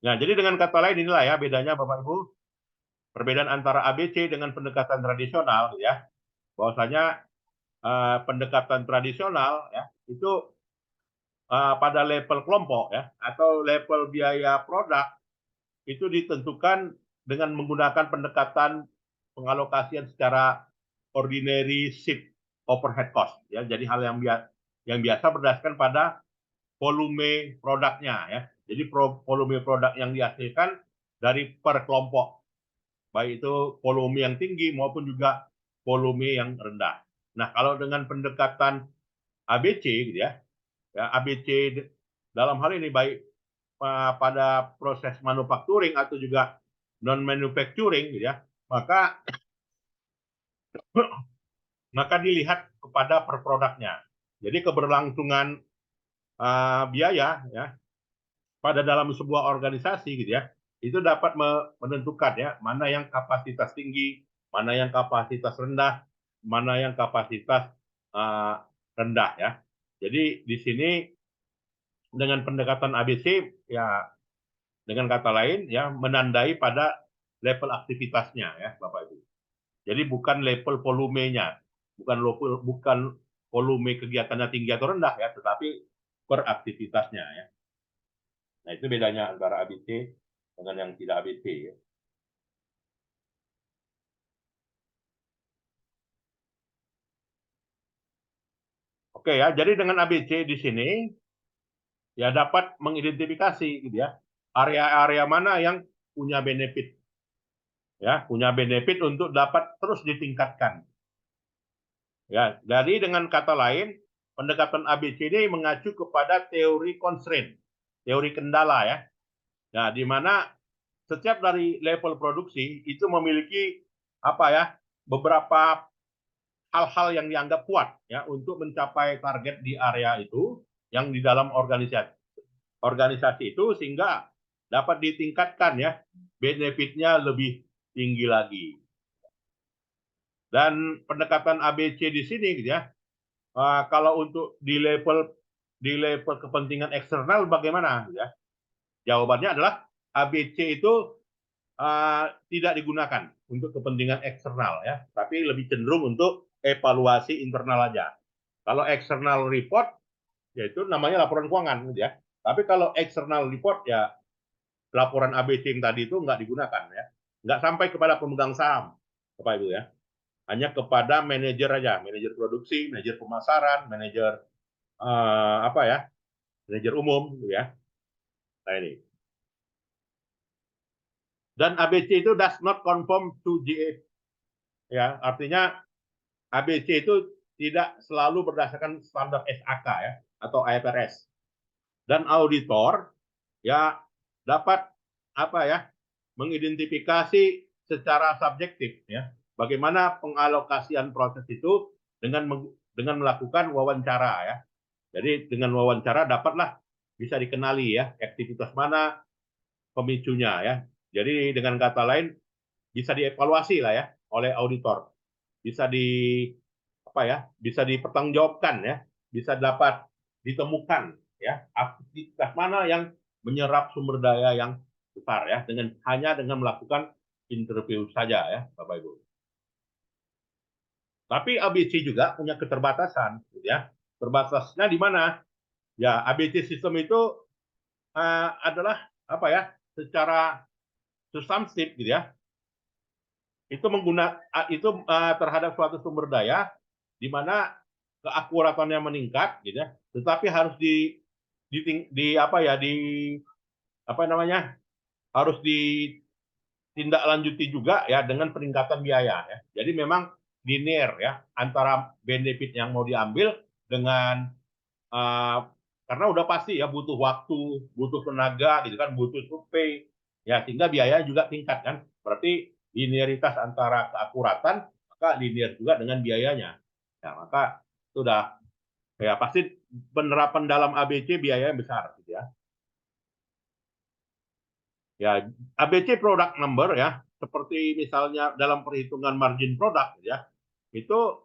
Nah, jadi dengan kata lain inilah ya bedanya Bapak Ibu, perbedaan antara ABC dengan pendekatan tradisional ya. Bahwasanya pendekatan tradisional ya itu pada level kelompok ya atau level biaya produk itu ditentukan dengan menggunakan pendekatan pengalokasian secara ordinary shift overhead cost ya. Jadi hal yang biasa berdasarkan pada volume produknya ya. Jadi volume produk yang dihasilkan dari per kelompok, baik itu volume yang tinggi maupun juga volume yang rendah. Nah, kalau dengan pendekatan ABC gitu ya, ABC dalam hal ini baik pada proses manufacturing atau juga non manufacturing gitu ya, maka dilihat kepada per produknya. Jadi keberlangsungan biaya ya pada dalam sebuah organisasi gitu ya, itu dapat menentukan ya mana yang kapasitas tinggi, mana yang kapasitas rendah, mana yang kapasitas rendah ya. Jadi di sini dengan pendekatan ABC ya dengan kata lain ya menandai pada level aktivitasnya ya Bapak Ibu. Jadi bukan level volumenya, bukan volume kegiatannya tinggi atau rendah ya, tetapi per aktivitasnya ya. Nah, itu bedanya antara ABC dengan yang tidak ABC ya. Oke ya, jadi dengan ABC di sini ya dapat mengidentifikasi gitu ya area-area mana yang punya benefit ya, punya benefit untuk dapat terus ditingkatkan. Ya, jadi dengan kata lain, pendekatan ABCD mengacu kepada teori constraint, teori kendala ya. Nah, di mana setiap dari level produksi itu memiliki apa ya, beberapa hal-hal yang dianggap kuat ya untuk mencapai target di area itu yang di dalam organisasi itu sehingga dapat ditingkatkan ya benefitnya lebih tinggi lagi. Dan pendekatan ABC di sini gitu ya. Kalau untuk di level kepentingan eksternal bagaimana ya? Jawabannya adalah ABC itu tidak digunakan untuk kepentingan eksternal ya, tapi lebih cenderung untuk evaluasi internal aja. Kalau external report yaitu namanya laporan keuangan gitu ya. Tapi kalau external report ya laporan ABC yang tadi itu nggak digunakan ya. Nggak sampai kepada pemegang saham, Bapak Ibu ya. Hanya kepada manajer aja, manajer produksi, manajer pemasaran, manajer apa ya, manajer umum gitu ya. Nah ini. Dan ABC itu does not conform to GA. Ya, artinya ABC itu tidak selalu berdasarkan standar SAK ya atau IFRS. Dan auditor ya dapat apa ya, mengidentifikasi secara subjektif ya bagaimana pengalokasian proses itu dengan melakukan wawancara ya. Jadi dengan wawancara dapatlah bisa dikenali ya aktivitas mana pemicunya ya. Jadi dengan kata lain bisa dievaluasi lah ya oleh auditor, bisa di apa ya, bisa dipertanggungjawabkan ya, bisa dapat ditemukan ya aktivitas mana yang menyerap sumber daya yang besar ya hanya dengan melakukan interview saja ya Bapak Ibu. Tapi ABC juga punya keterbatasan gitu ya. Terbatasnya di mana? Ya ABC sistem itu adalah apa ya? Secara substantif gitu ya. Itu terhadap suatu sumber daya di mana keakuratannya meningkat gitu ya, tetapi harus di apa ya di apa namanya harus ditindaklanjuti juga ya dengan peningkatan biaya ya. Jadi memang linear ya antara benefit yang mau diambil dengan uh, karena udah pasti ya butuh waktu, butuh tenaga gitu kan, butuh survei ya sehingga biaya juga tingkat kan. Berarti linearitas antara keakuratan maka linear juga dengan biayanya. Ya, maka sudah ya pasti penerapan dalam ABC biayanya besar gitu ya. Ya, ABC product number ya, seperti misalnya dalam perhitungan margin produk ya, itu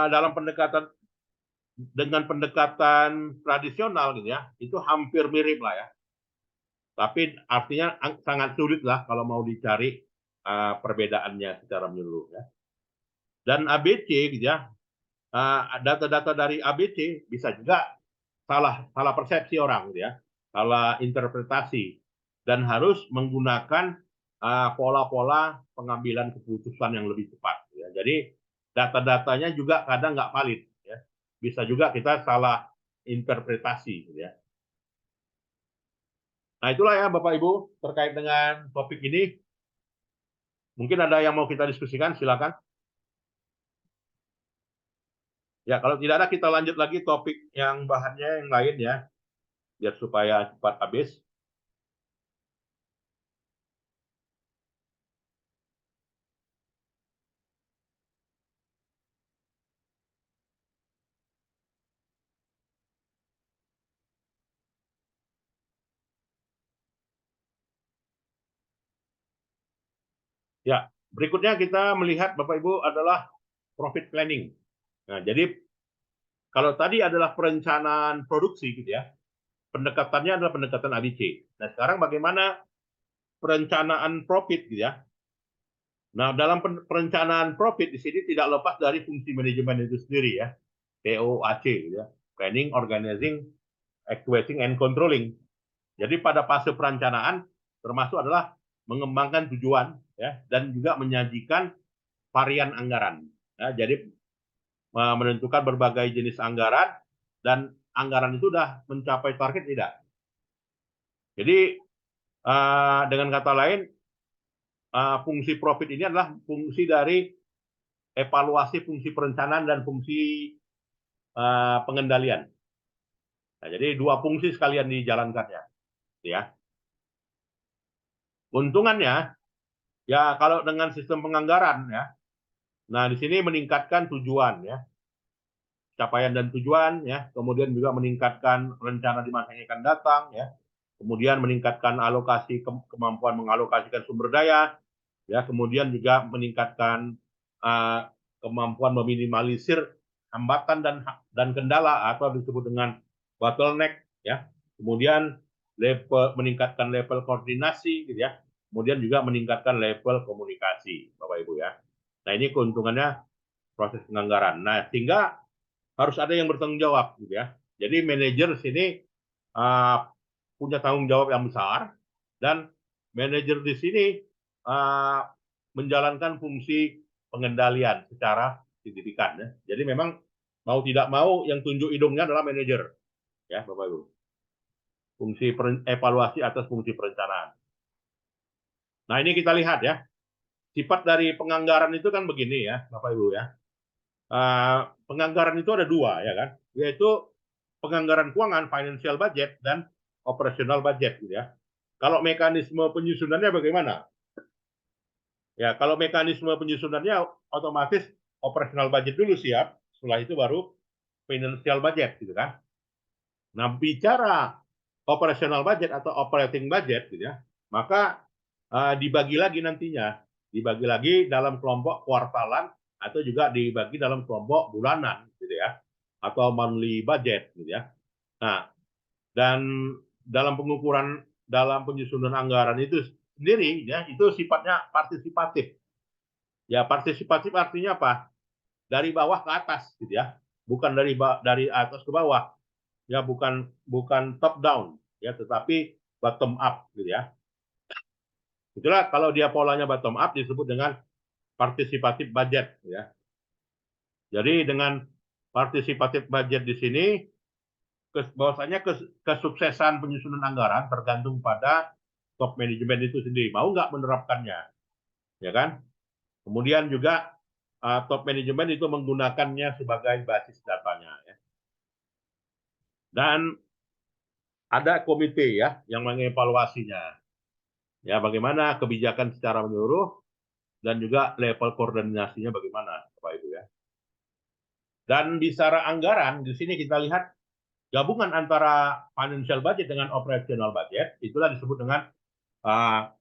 dalam pendekatan dengan pendekatan tradisional gitu ya, itu hampir mirip lah ya. Tapi artinya sangat sulit lah kalau mau dicari perbedaannya secara menyeluruh ya. Dan ABC gitu ya, data-data dari ABC bisa juga salah salah persepsi orang gitu ya, salah interpretasi dan harus menggunakan pola-pola pengambilan keputusan yang lebih cepat. Ya. Jadi data-datanya juga kadang nggak valid. Ya. Bisa juga kita salah interpretasi. Gitu ya. Nah itulah ya Bapak Ibu terkait dengan topik ini. Mungkin ada yang mau kita diskusikan, silakan. Ya kalau tidak ada kita lanjut lagi topik yang bahannya yang lain ya, biar supaya cepat habis. Ya, berikutnya kita melihat Bapak Ibu adalah profit planning. Nah, jadi kalau tadi adalah perencanaan produksi gitu ya, pendekatannya adalah pendekatan ABC. Nah, sekarang bagaimana perencanaan profit gitu ya. Nah, dalam perencanaan profit di sini tidak lepas dari fungsi manajemen itu sendiri ya, POAC gitu ya. Planning, organizing, actuating, and controlling. Jadi pada fase perencanaan termasuk adalah mengembangkan tujuan ya dan juga menyajikan varian anggaran. Ya, jadi menentukan berbagai jenis anggaran dan anggaran itu sudah mencapai target tidak. Jadi dengan kata lain fungsi profit ini adalah fungsi dari evaluasi fungsi perencanaan dan fungsi pengendalian. Nah, jadi dua fungsi sekalian dijalankannya, ya. Untungannya, ya kalau dengan sistem penganggaran, ya. Nah, di sini meningkatkan tujuan, ya, capaian dan tujuan, ya. Kemudian juga meningkatkan rencana di masa yang akan datang, ya. Kemudian meningkatkan alokasi kemampuan mengalokasikan sumber daya, ya. Kemudian juga meningkatkan kemampuan meminimalisir hambatan dan kendala atau disebut dengan bottleneck, ya. Kemudian meningkatkan level koordinasi, gitu ya. Kemudian juga meningkatkan level komunikasi, Bapak Ibu ya. Nah ini keuntungannya proses penganggaran. Nah sehingga harus ada yang bertanggung jawab, gitu ya. Jadi manajer sini punya tanggung jawab yang besar dan manajer di sini menjalankan fungsi pengendalian secara signifikan. Ya. Jadi memang mau tidak mau yang tunjuk hidungnya adalah manajer, ya Bapak Ibu. Fungsi evaluasi atas fungsi perencanaan. Nah ini kita lihat ya, sifat dari penganggaran itu kan begini ya, Bapak Ibu ya. Penganggaran itu ada dua ya kan, yaitu penganggaran keuangan financial budget dan operational budget gitu ya. Kalau mekanisme penyusunannya bagaimana? Ya, kalau mekanisme penyusunannya otomatis operational budget dulu siap, setelah itu baru financial budget gitu kan. Nah, bicara operational budget atau operating budget gitu ya, maka dibagi lagi nantinya, dibagi lagi dalam kelompok kuartalan atau juga dibagi dalam kelompok bulanan gitu ya, atau monthly budget gitu ya. Nah, dan dalam pengukuran dalam penyusunan anggaran itu sendiri ya itu sifatnya partisipatif. Ya partisipatif artinya apa? Dari bawah ke atas gitu ya. Bukan dari atas ke bawah. Ya bukan top down ya tetapi bottom up gitu ya. Itulah kalau dia polanya bottom up disebut dengan partisipatif budget ya. Jadi dengan partisipatif budget di sini bahwasanya kesuksesan penyusunan anggaran tergantung pada top manajemen itu sendiri mau nggak menerapkannya, ya kan? Kemudian juga top manajemen itu menggunakannya sebagai basis datanya, ya. Dan ada komite ya yang mengevaluasinya, ya bagaimana kebijakan secara menyeluruh dan juga level koordinasinya bagaimana, Bapak Ibu ya. Dan bicara anggaran di sini kita lihat gabungan antara financial budget dengan operational budget itulah disebut dengan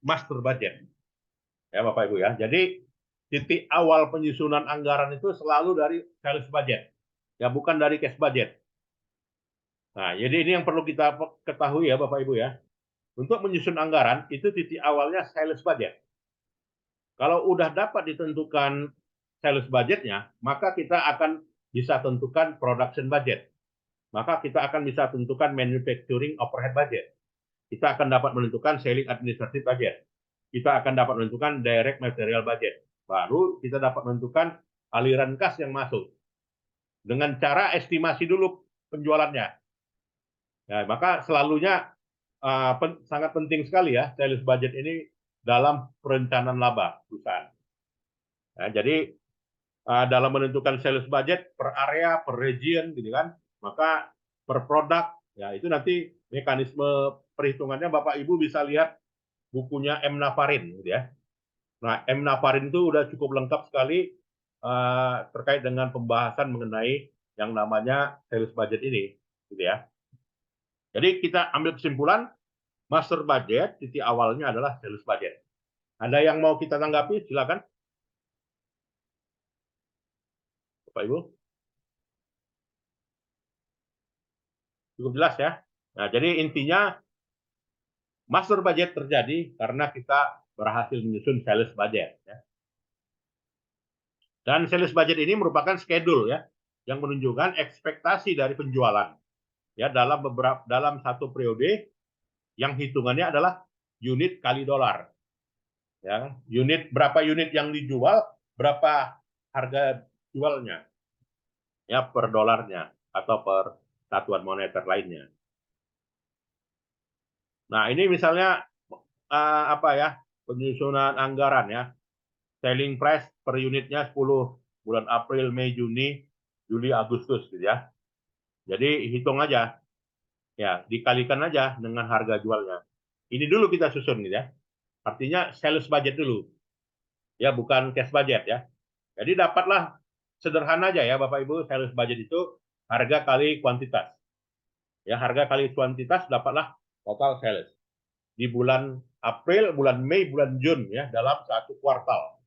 master budget. Ya Bapak Ibu ya. Jadi titik awal penyusunan anggaran itu selalu dari sales budget. Ya bukan dari cash budget. Nah, jadi ini yang perlu kita ketahui ya Bapak Ibu ya. Untuk menyusun anggaran itu titik awalnya sales budget. Kalau udah dapat ditentukan sales budgetnya, maka kita akan bisa tentukan production budget. Maka kita akan bisa tentukan manufacturing overhead budget. Kita akan dapat menentukan selling administrative budget. Kita akan dapat menentukan direct material budget. Baru kita dapat menentukan aliran kas yang masuk. Dengan cara estimasi dulu penjualannya. Ya, maka selalunya sangat penting sekali ya sales budget ini dalam perencanaan laba perusahaan. Ya, jadi dalam menentukan sales budget per area, per region, gitu kan, maka per produk, ya itu nanti mekanisme perhitungannya Bapak Ibu bisa lihat bukunya M. Nafarin, gitu ya. Nah, M. Nafarin itu udah cukup lengkap sekali terkait dengan pembahasan mengenai yang namanya sales budget ini, gitu ya. Jadi kita ambil kesimpulan, master budget titik awalnya adalah sales budget. Ada yang mau kita tanggapi? Silakan, Bapak Ibu. Cukup jelas ya. Nah, jadi intinya master budget terjadi karena kita berhasil menyusun sales budget. Ya. Dan sales budget ini merupakan schedule ya, yang menunjukkan ekspektasi dari penjualan ya dalam satu periode yang hitungannya adalah unit kali dolar. Ya, berapa unit yang dijual, berapa harga jualnya ya per dolarnya atau per satuan moneter lainnya. Nah, ini misalnya apa ya? Penyusunan anggaran ya. Selling price per unitnya 10 bulan April, Mei, Juni, Juli, Agustus gitu ya. Jadi hitung aja ya, dikalikan aja dengan harga jualnya. Ini dulu kita susun gitu ya. Artinya sales budget dulu. Ya, bukan cash budget ya. Jadi dapatlah sederhana aja ya Bapak Ibu, sales budget itu harga kali kuantitas. Ya, harga kali kuantitas dapatlah total sales di bulan April, bulan Mei, bulan Juni ya dalam satu kuartal.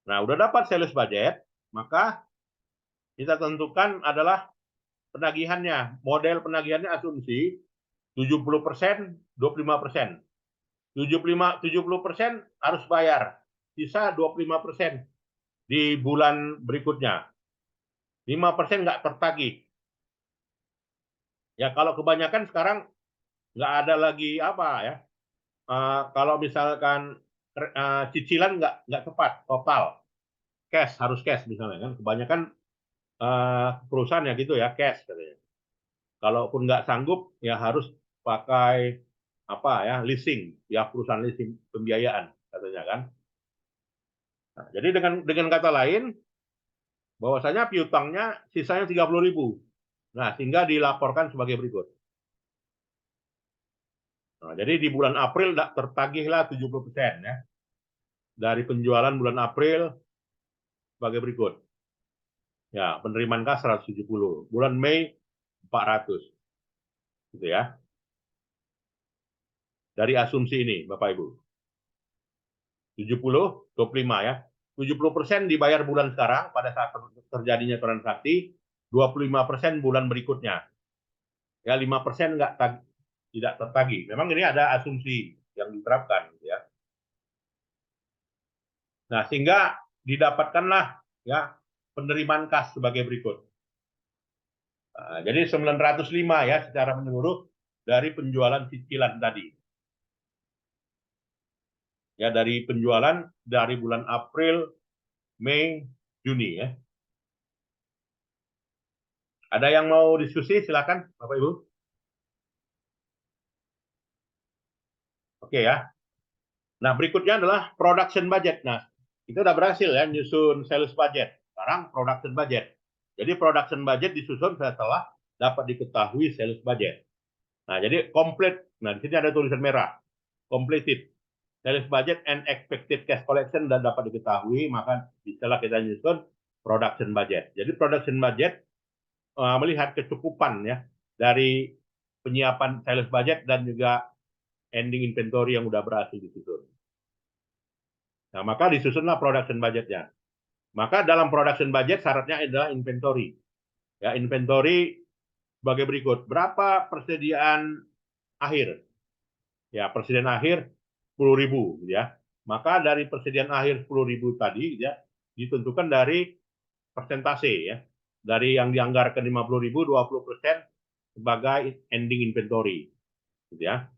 Nah, udah dapat sales budget, maka kita tentukan adalah penagihannya. Model penagihannya asumsi 70%, 25%. 70% harus bayar. Sisa 25% di bulan berikutnya. 5% nggak tertagih. Ya, kalau kebanyakan sekarang nggak ada lagi apa ya. Kalau misalkan cicilan nggak tepat total, cash harus cash misalnya kan. Kebanyakan perusahaan ya gitu ya cash katanya. Kalaupun nggak sanggup ya harus pakai apa ya leasing, ya perusahaan leasing pembiayaan katanya kan. Nah, jadi dengan kata lain bahwasanya piutangnya sisanya 30.000. Nah, sehingga dilaporkan sebagai berikut. Nah, jadi di bulan April tertagihlah 70% ya. Dari penjualan bulan April sebagai berikut. Ya, penerimaan kas 170. Bulan Mei 400. Gitu ya. Dari asumsi ini, Bapak Ibu. 70, 25 ya. 70% dibayar bulan sekarang pada saat terjadinya transaksi, 25% bulan berikutnya. Ya, 5% tidak tertagih. Memang ini ada asumsi yang diterapkan ya. Nah, sehingga didapatkanlah ya penerimaan kas sebagai berikut. Nah, jadi 905 ya secara menyeluruh dari penjualan cicilan tadi. Ya, dari penjualan dari bulan April, Mei, Juni ya. Ada yang mau diskusi? Silakan, Bapak Ibu. Oke ya. Nah, berikutnya adalah production budget. Nah, itu udah berhasil ya nyusun sales budget. Sekarang production budget. Jadi production budget disusun setelah dapat diketahui sales budget. Nah, jadi komplit. Nah, di sini ada tulisan merah. Completed. Sales budget and expected cash collection dan dapat diketahui, maka setelah kita nyusun production budget. Jadi production budget melihat kecukupan ya dari penyiapan sales budget dan juga ending inventory yang sudah berhasil disusun. Nah, maka disusunlah production budgetnya. Maka dalam production budget syaratnya adalah inventory. Ya, inventory sebagai berikut. Berapa persediaan akhir? Ya, persediaan akhir 10.000 ya. Maka dari persediaan akhir 10.000 tadi ya ditentukan dari persentase ya. Dari yang dianggarkan 50.000 20% sebagai ending inventory gitu ya.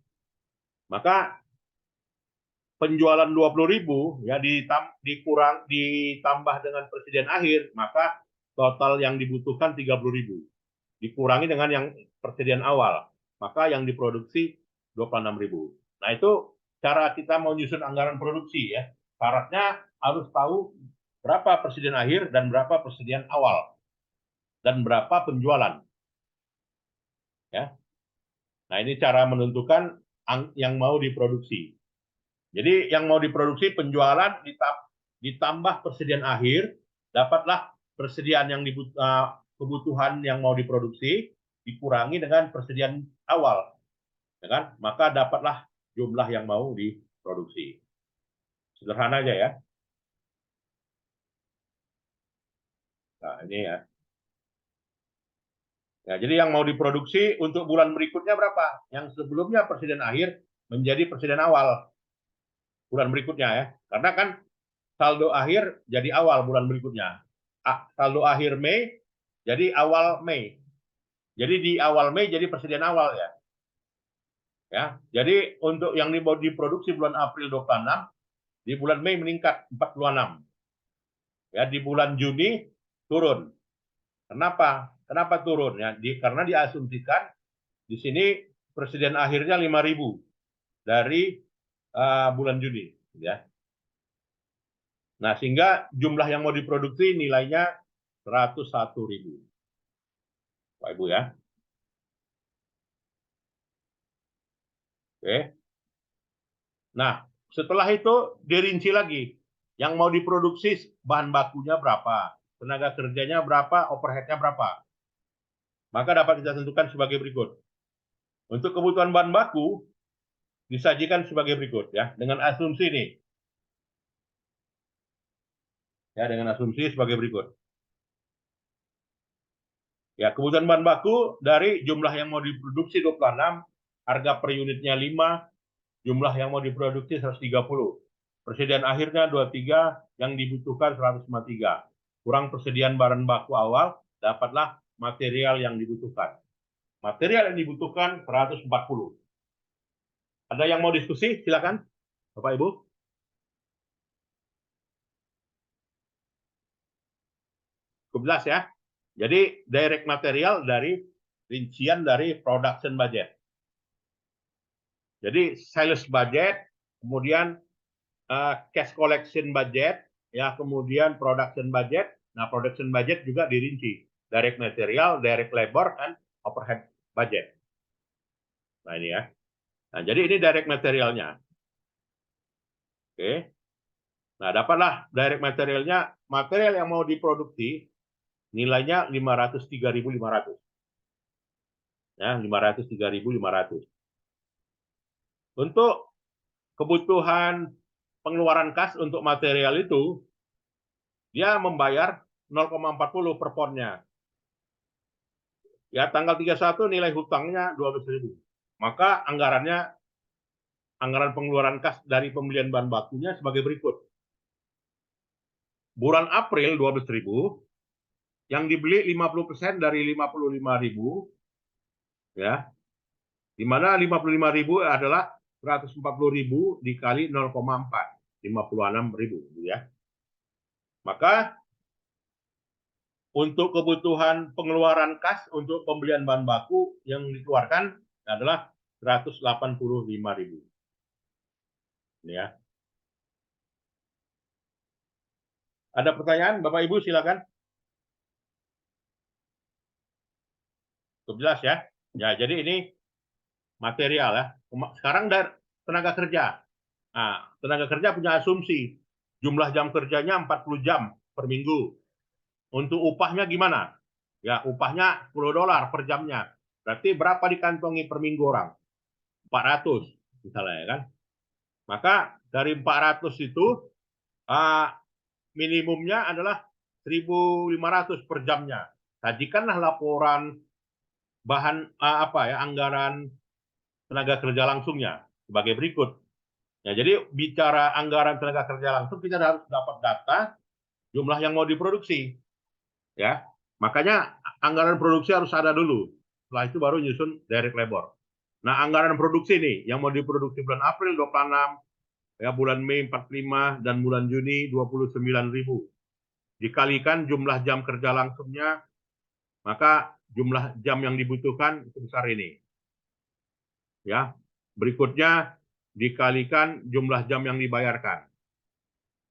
Maka penjualan 20.000 ya ditambah dengan persediaan akhir, maka total yang dibutuhkan 30.000. Dikurangi dengan yang persediaan awal, maka yang diproduksi 26.000. Nah, itu cara kita mau nyusun anggaran produksi ya. Syaratnya harus tahu berapa persediaan akhir dan berapa persediaan awal dan berapa penjualan. Ya. Nah, ini cara menentukan yang mau diproduksi. Jadi yang mau diproduksi penjualan ditambah persediaan akhir, dapatlah persediaan yang kebutuhan yang mau diproduksi dikurangi dengan persediaan awal, ya kan? Maka dapatlah jumlah yang mau diproduksi. Sederhana aja ya. Nah, ini ya. Ya, jadi yang mau diproduksi untuk bulan berikutnya berapa? Yang sebelumnya persediaan akhir menjadi persediaan awal bulan berikutnya ya. Karena kan saldo akhir jadi awal bulan berikutnya. Saldo akhir Mei jadi awal Mei. Jadi di awal Mei jadi persediaan awal ya. Ya, jadi untuk yang diproduksi bulan April 26, di bulan Mei meningkat 46. Ya, di bulan Juni turun. Kenapa? Kenapa turun? Ya, karena diasumsikan di sini presiden akhirnya 5.000 dari bulan Juni. Ya. Nah, sehingga jumlah yang mau diproduksi nilainya 101.000. Pak Ibu ya. Oke. Nah, setelah itu dirinci lagi. Yang mau diproduksi bahan bakunya berapa, tenaga kerjanya berapa, overhead-nya berapa. Maka dapat kita tentukan sebagai berikut. Untuk kebutuhan bahan baku disajikan sebagai berikut ya, dengan asumsi ini. Ya, dengan asumsi sebagai berikut. Ya, kebutuhan bahan baku dari jumlah yang mau diproduksi 26, harga per unitnya 5, jumlah yang mau diproduksi 130. Persediaan akhirnya 23, yang dibutuhkan 153. Kurang persediaan bahan baku awal, dapatlah material yang dibutuhkan. Material yang dibutuhkan 140. Ada yang mau diskusi? Silakan, Bapak Ibu. Cukup jelas ya. Jadi direct material dari rincian dari production budget. Jadi sales budget, kemudian cash collection budget, ya kemudian production budget. Nah, production budget juga dirinci. Direct material, direct labor, dan overhead budget. Nah, ini ya. Nah, jadi ini direct materialnya. Oke. Nah, dapatlah direct materialnya, material yang mau diproduksi nilainya 503.500. Ya, 503.500. Untuk kebutuhan pengeluaran kas untuk material itu, dia membayar 0,40 per ponnya. Ya, tanggal 31 nilai hutangnya 12.000. Maka anggaran pengeluaran kas dari pembelian bahan bakunya sebagai berikut. Bulan April 12.000, yang dibeli 50% dari 55.000, ya, di mana 55.000 adalah 140.000 dikali 0,4, 56.000, ya. Maka untuk kebutuhan pengeluaran kas untuk pembelian bahan baku yang dikeluarkan adalah 185.000. Ya. Ada pertanyaan, Bapak Ibu silakan. Cukup jelas ya. Ya, jadi ini material ya. Sekarang dari tenaga kerja. Nah, tenaga kerja punya asumsi jumlah jam kerjanya 40 jam per minggu. Untuk upahnya gimana? Ya, upahnya $10 per jamnya. Berarti berapa dikantongi per minggu orang? 400 misalnya ya kan. Maka dari 400 itu minimumnya adalah 1.500 per jamnya. Sajikanlah laporan bahan anggaran tenaga kerja langsungnya sebagai berikut. Ya, jadi bicara anggaran tenaga kerja langsung kita harus dapat data jumlah yang mau diproduksi. Ya. Makanya anggaran produksi harus ada dulu. Setelah itu baru nyusun direct labor. Nah, anggaran produksi nih yang mau diproduksi bulan April 26, ya bulan Mei 45 dan bulan Juni 29.000. Dikalikan jumlah jam kerja langsungnya, maka jumlah jam yang dibutuhkan sebesar ini. Ya. Berikutnya dikalikan jumlah jam yang dibayarkan.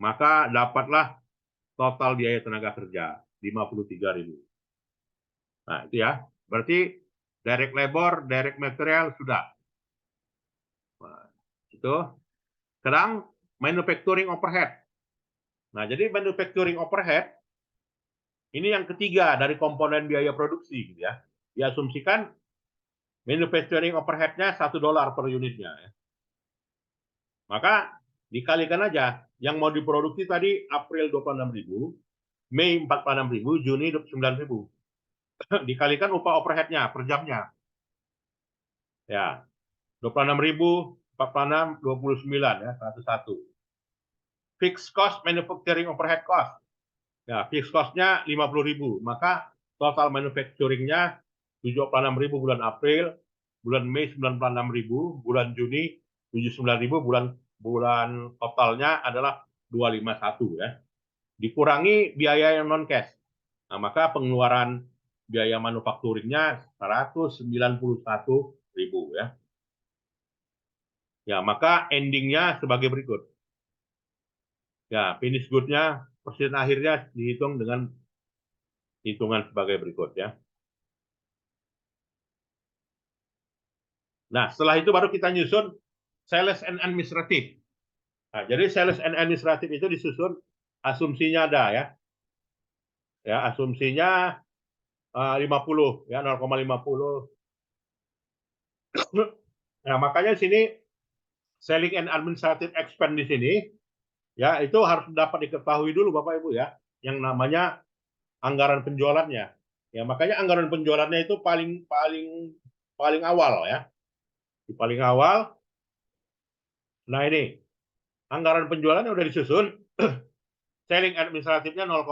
Maka dapatlah total biaya tenaga kerja 53.000. Nah, itu ya. Berarti direct labor, direct material sudah. Nah, itu. Sekarang manufacturing overhead. Nah, jadi manufacturing overhead ini yang ketiga dari komponen biaya produksi, gitu ya. Diasumsikan manufacturing overhead-nya $1 per unitnya. Ya. Maka dikalikan aja. Yang mau diproduksi tadi April 26.000, Mei 46.000, Juni 29.000. Dikalikan upah overhead-nya per jamnya. Ya, 26.000, 46, 29 ya, 101. Fixed cost manufacturing overhead cost. Ya, fixed cost-nya 50.000. Maka total manufacturing-nya 76.000 bulan April, bulan Mei 96.000, bulan Juni 79.000, bulan totalnya adalah 251 ya. Dikurangi biaya yang non cash. Nah, maka pengeluaran biaya manufakturingnya 191.000 ya. Ya, maka endingnya sebagai berikut. Ya, finish good-nya persen akhirnya dihitung dengan hitungan sebagai berikut ya. Nah, setelah itu baru kita nyusun sales and administrative. Nah, jadi sales and administrative itu disusun asumsinya ada ya. Ya, asumsinya 50 ya, 0,50. Nah, makanya sini selling and administrative expense di sini ya itu harus dapat diketahui dulu Bapak Ibu ya, yang namanya anggaran penjualannya. Ya, makanya anggaran penjualannya itu paling paling paling awal ya. Di paling awal. Nah, ini anggaran penjualannya udah disusun, selling administratifnya 0,5.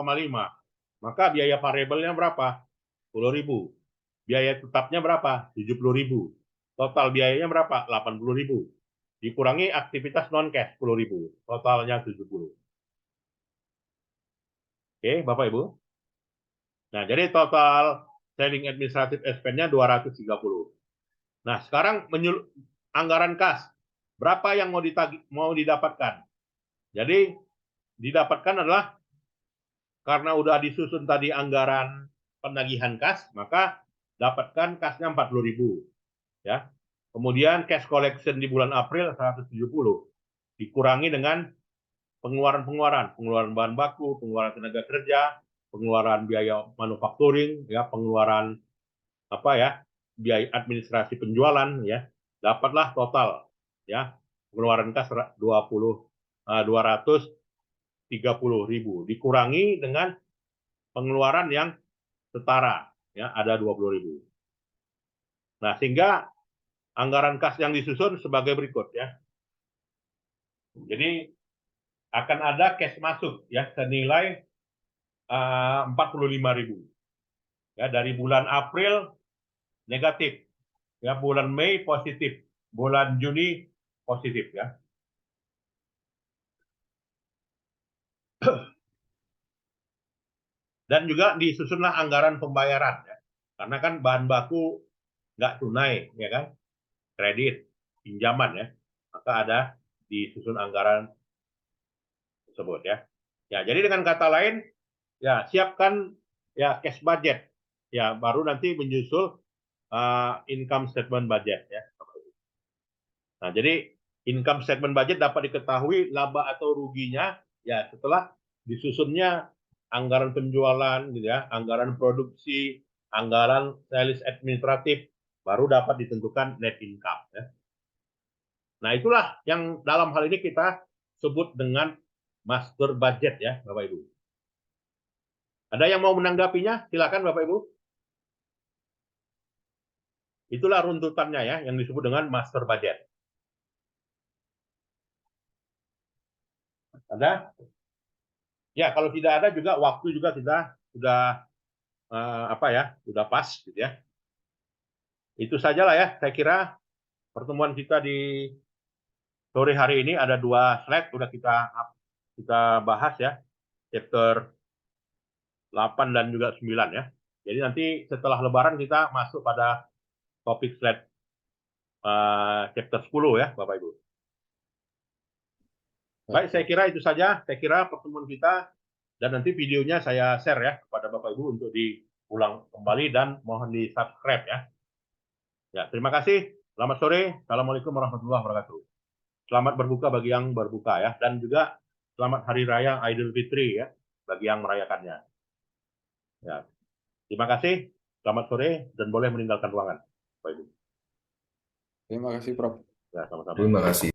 Maka biaya variabelnya berapa? 10.000. Biaya tetapnya berapa? 70.000. Total biayanya berapa? 80.000. Dikurangi aktivitas non cash 10.000. Totalnya 70. Oke, Bapak Ibu. Nah, jadi total selling administrative expense-nya 230. Nah, sekarang anggaran kas. Berapa yang mau didapatkan? Jadi didapatkan adalah karena udah disusun tadi anggaran penagihan kas, maka dapatkan kasnya 40.000 ya. Kemudian cash collection di bulan April 170. Dikurangi dengan pengeluaran bahan baku, pengeluaran tenaga kerja, pengeluaran biaya manufacturing, ya, pengeluaran apa ya, biaya administrasi penjualan ya. Dapatlah total ya pengeluaran kas 230.000 dikurangi dengan pengeluaran yang setara ya, ada 20.000. Nah, sehingga anggaran kas yang disusun sebagai berikut ya. Jadi akan ada cash masuk ya senilai 45.000 ya, dari bulan April negatif ya, bulan Mei positif, bulan Juni positif ya. Dan juga disusunlah anggaran pembayaran ya. Karena kan bahan baku nggak tunai ya kan, kredit, pinjaman ya. Maka ada disusun anggaran tersebut ya. Ya, jadi dengan kata lain ya siapkan ya cash budget ya, baru nanti menyusul income statement budget ya. Nah, jadi income statement budget dapat diketahui laba atau ruginya ya setelah disusunnya anggaran penjualan gitu ya, anggaran produksi, anggaran sales administratif, baru dapat ditentukan net income ya. Nah, itulah yang dalam hal ini kita sebut dengan master budget ya, Bapak Ibu. Ada yang mau menanggapinya? Silakan Bapak Ibu. Itulah runtutannya ya, yang disebut dengan master budget. Ada? Ya, kalau tidak ada juga waktu juga kita sudah apa ya, sudah pas gitu ya. Itu sajalah ya, saya kira pertemuan kita di sore hari ini ada 2 slide sudah kita bahas ya, chapter 8 dan juga 9 ya. Jadi nanti setelah Lebaran kita masuk pada topik slide chapter 10 ya, Bapak Ibu. Baik, saya kira itu saja. Saya kira pertemuan kita, dan nanti videonya saya share ya kepada Bapak Ibu untuk diulang kembali dan mohon di subscribe ya. Ya, terima kasih. Selamat sore. Assalamualaikum warahmatullahi wabarakatuh. Selamat berbuka bagi yang berbuka ya, dan juga selamat Hari Raya Idul Fitri ya bagi yang merayakannya. Ya, terima kasih. Selamat sore dan boleh meninggalkan ruangan, Bapak Ibu. Terima kasih, Prof. Ya, sama-sama. Terima kasih.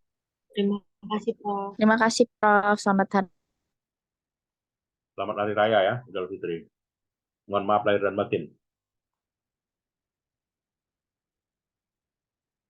Terima kasih, Prof. Terima kasih, Prof. Selamat hari. Selamat Hari Raya ya Idul Fitri. Mohon maaf lahir dan batin.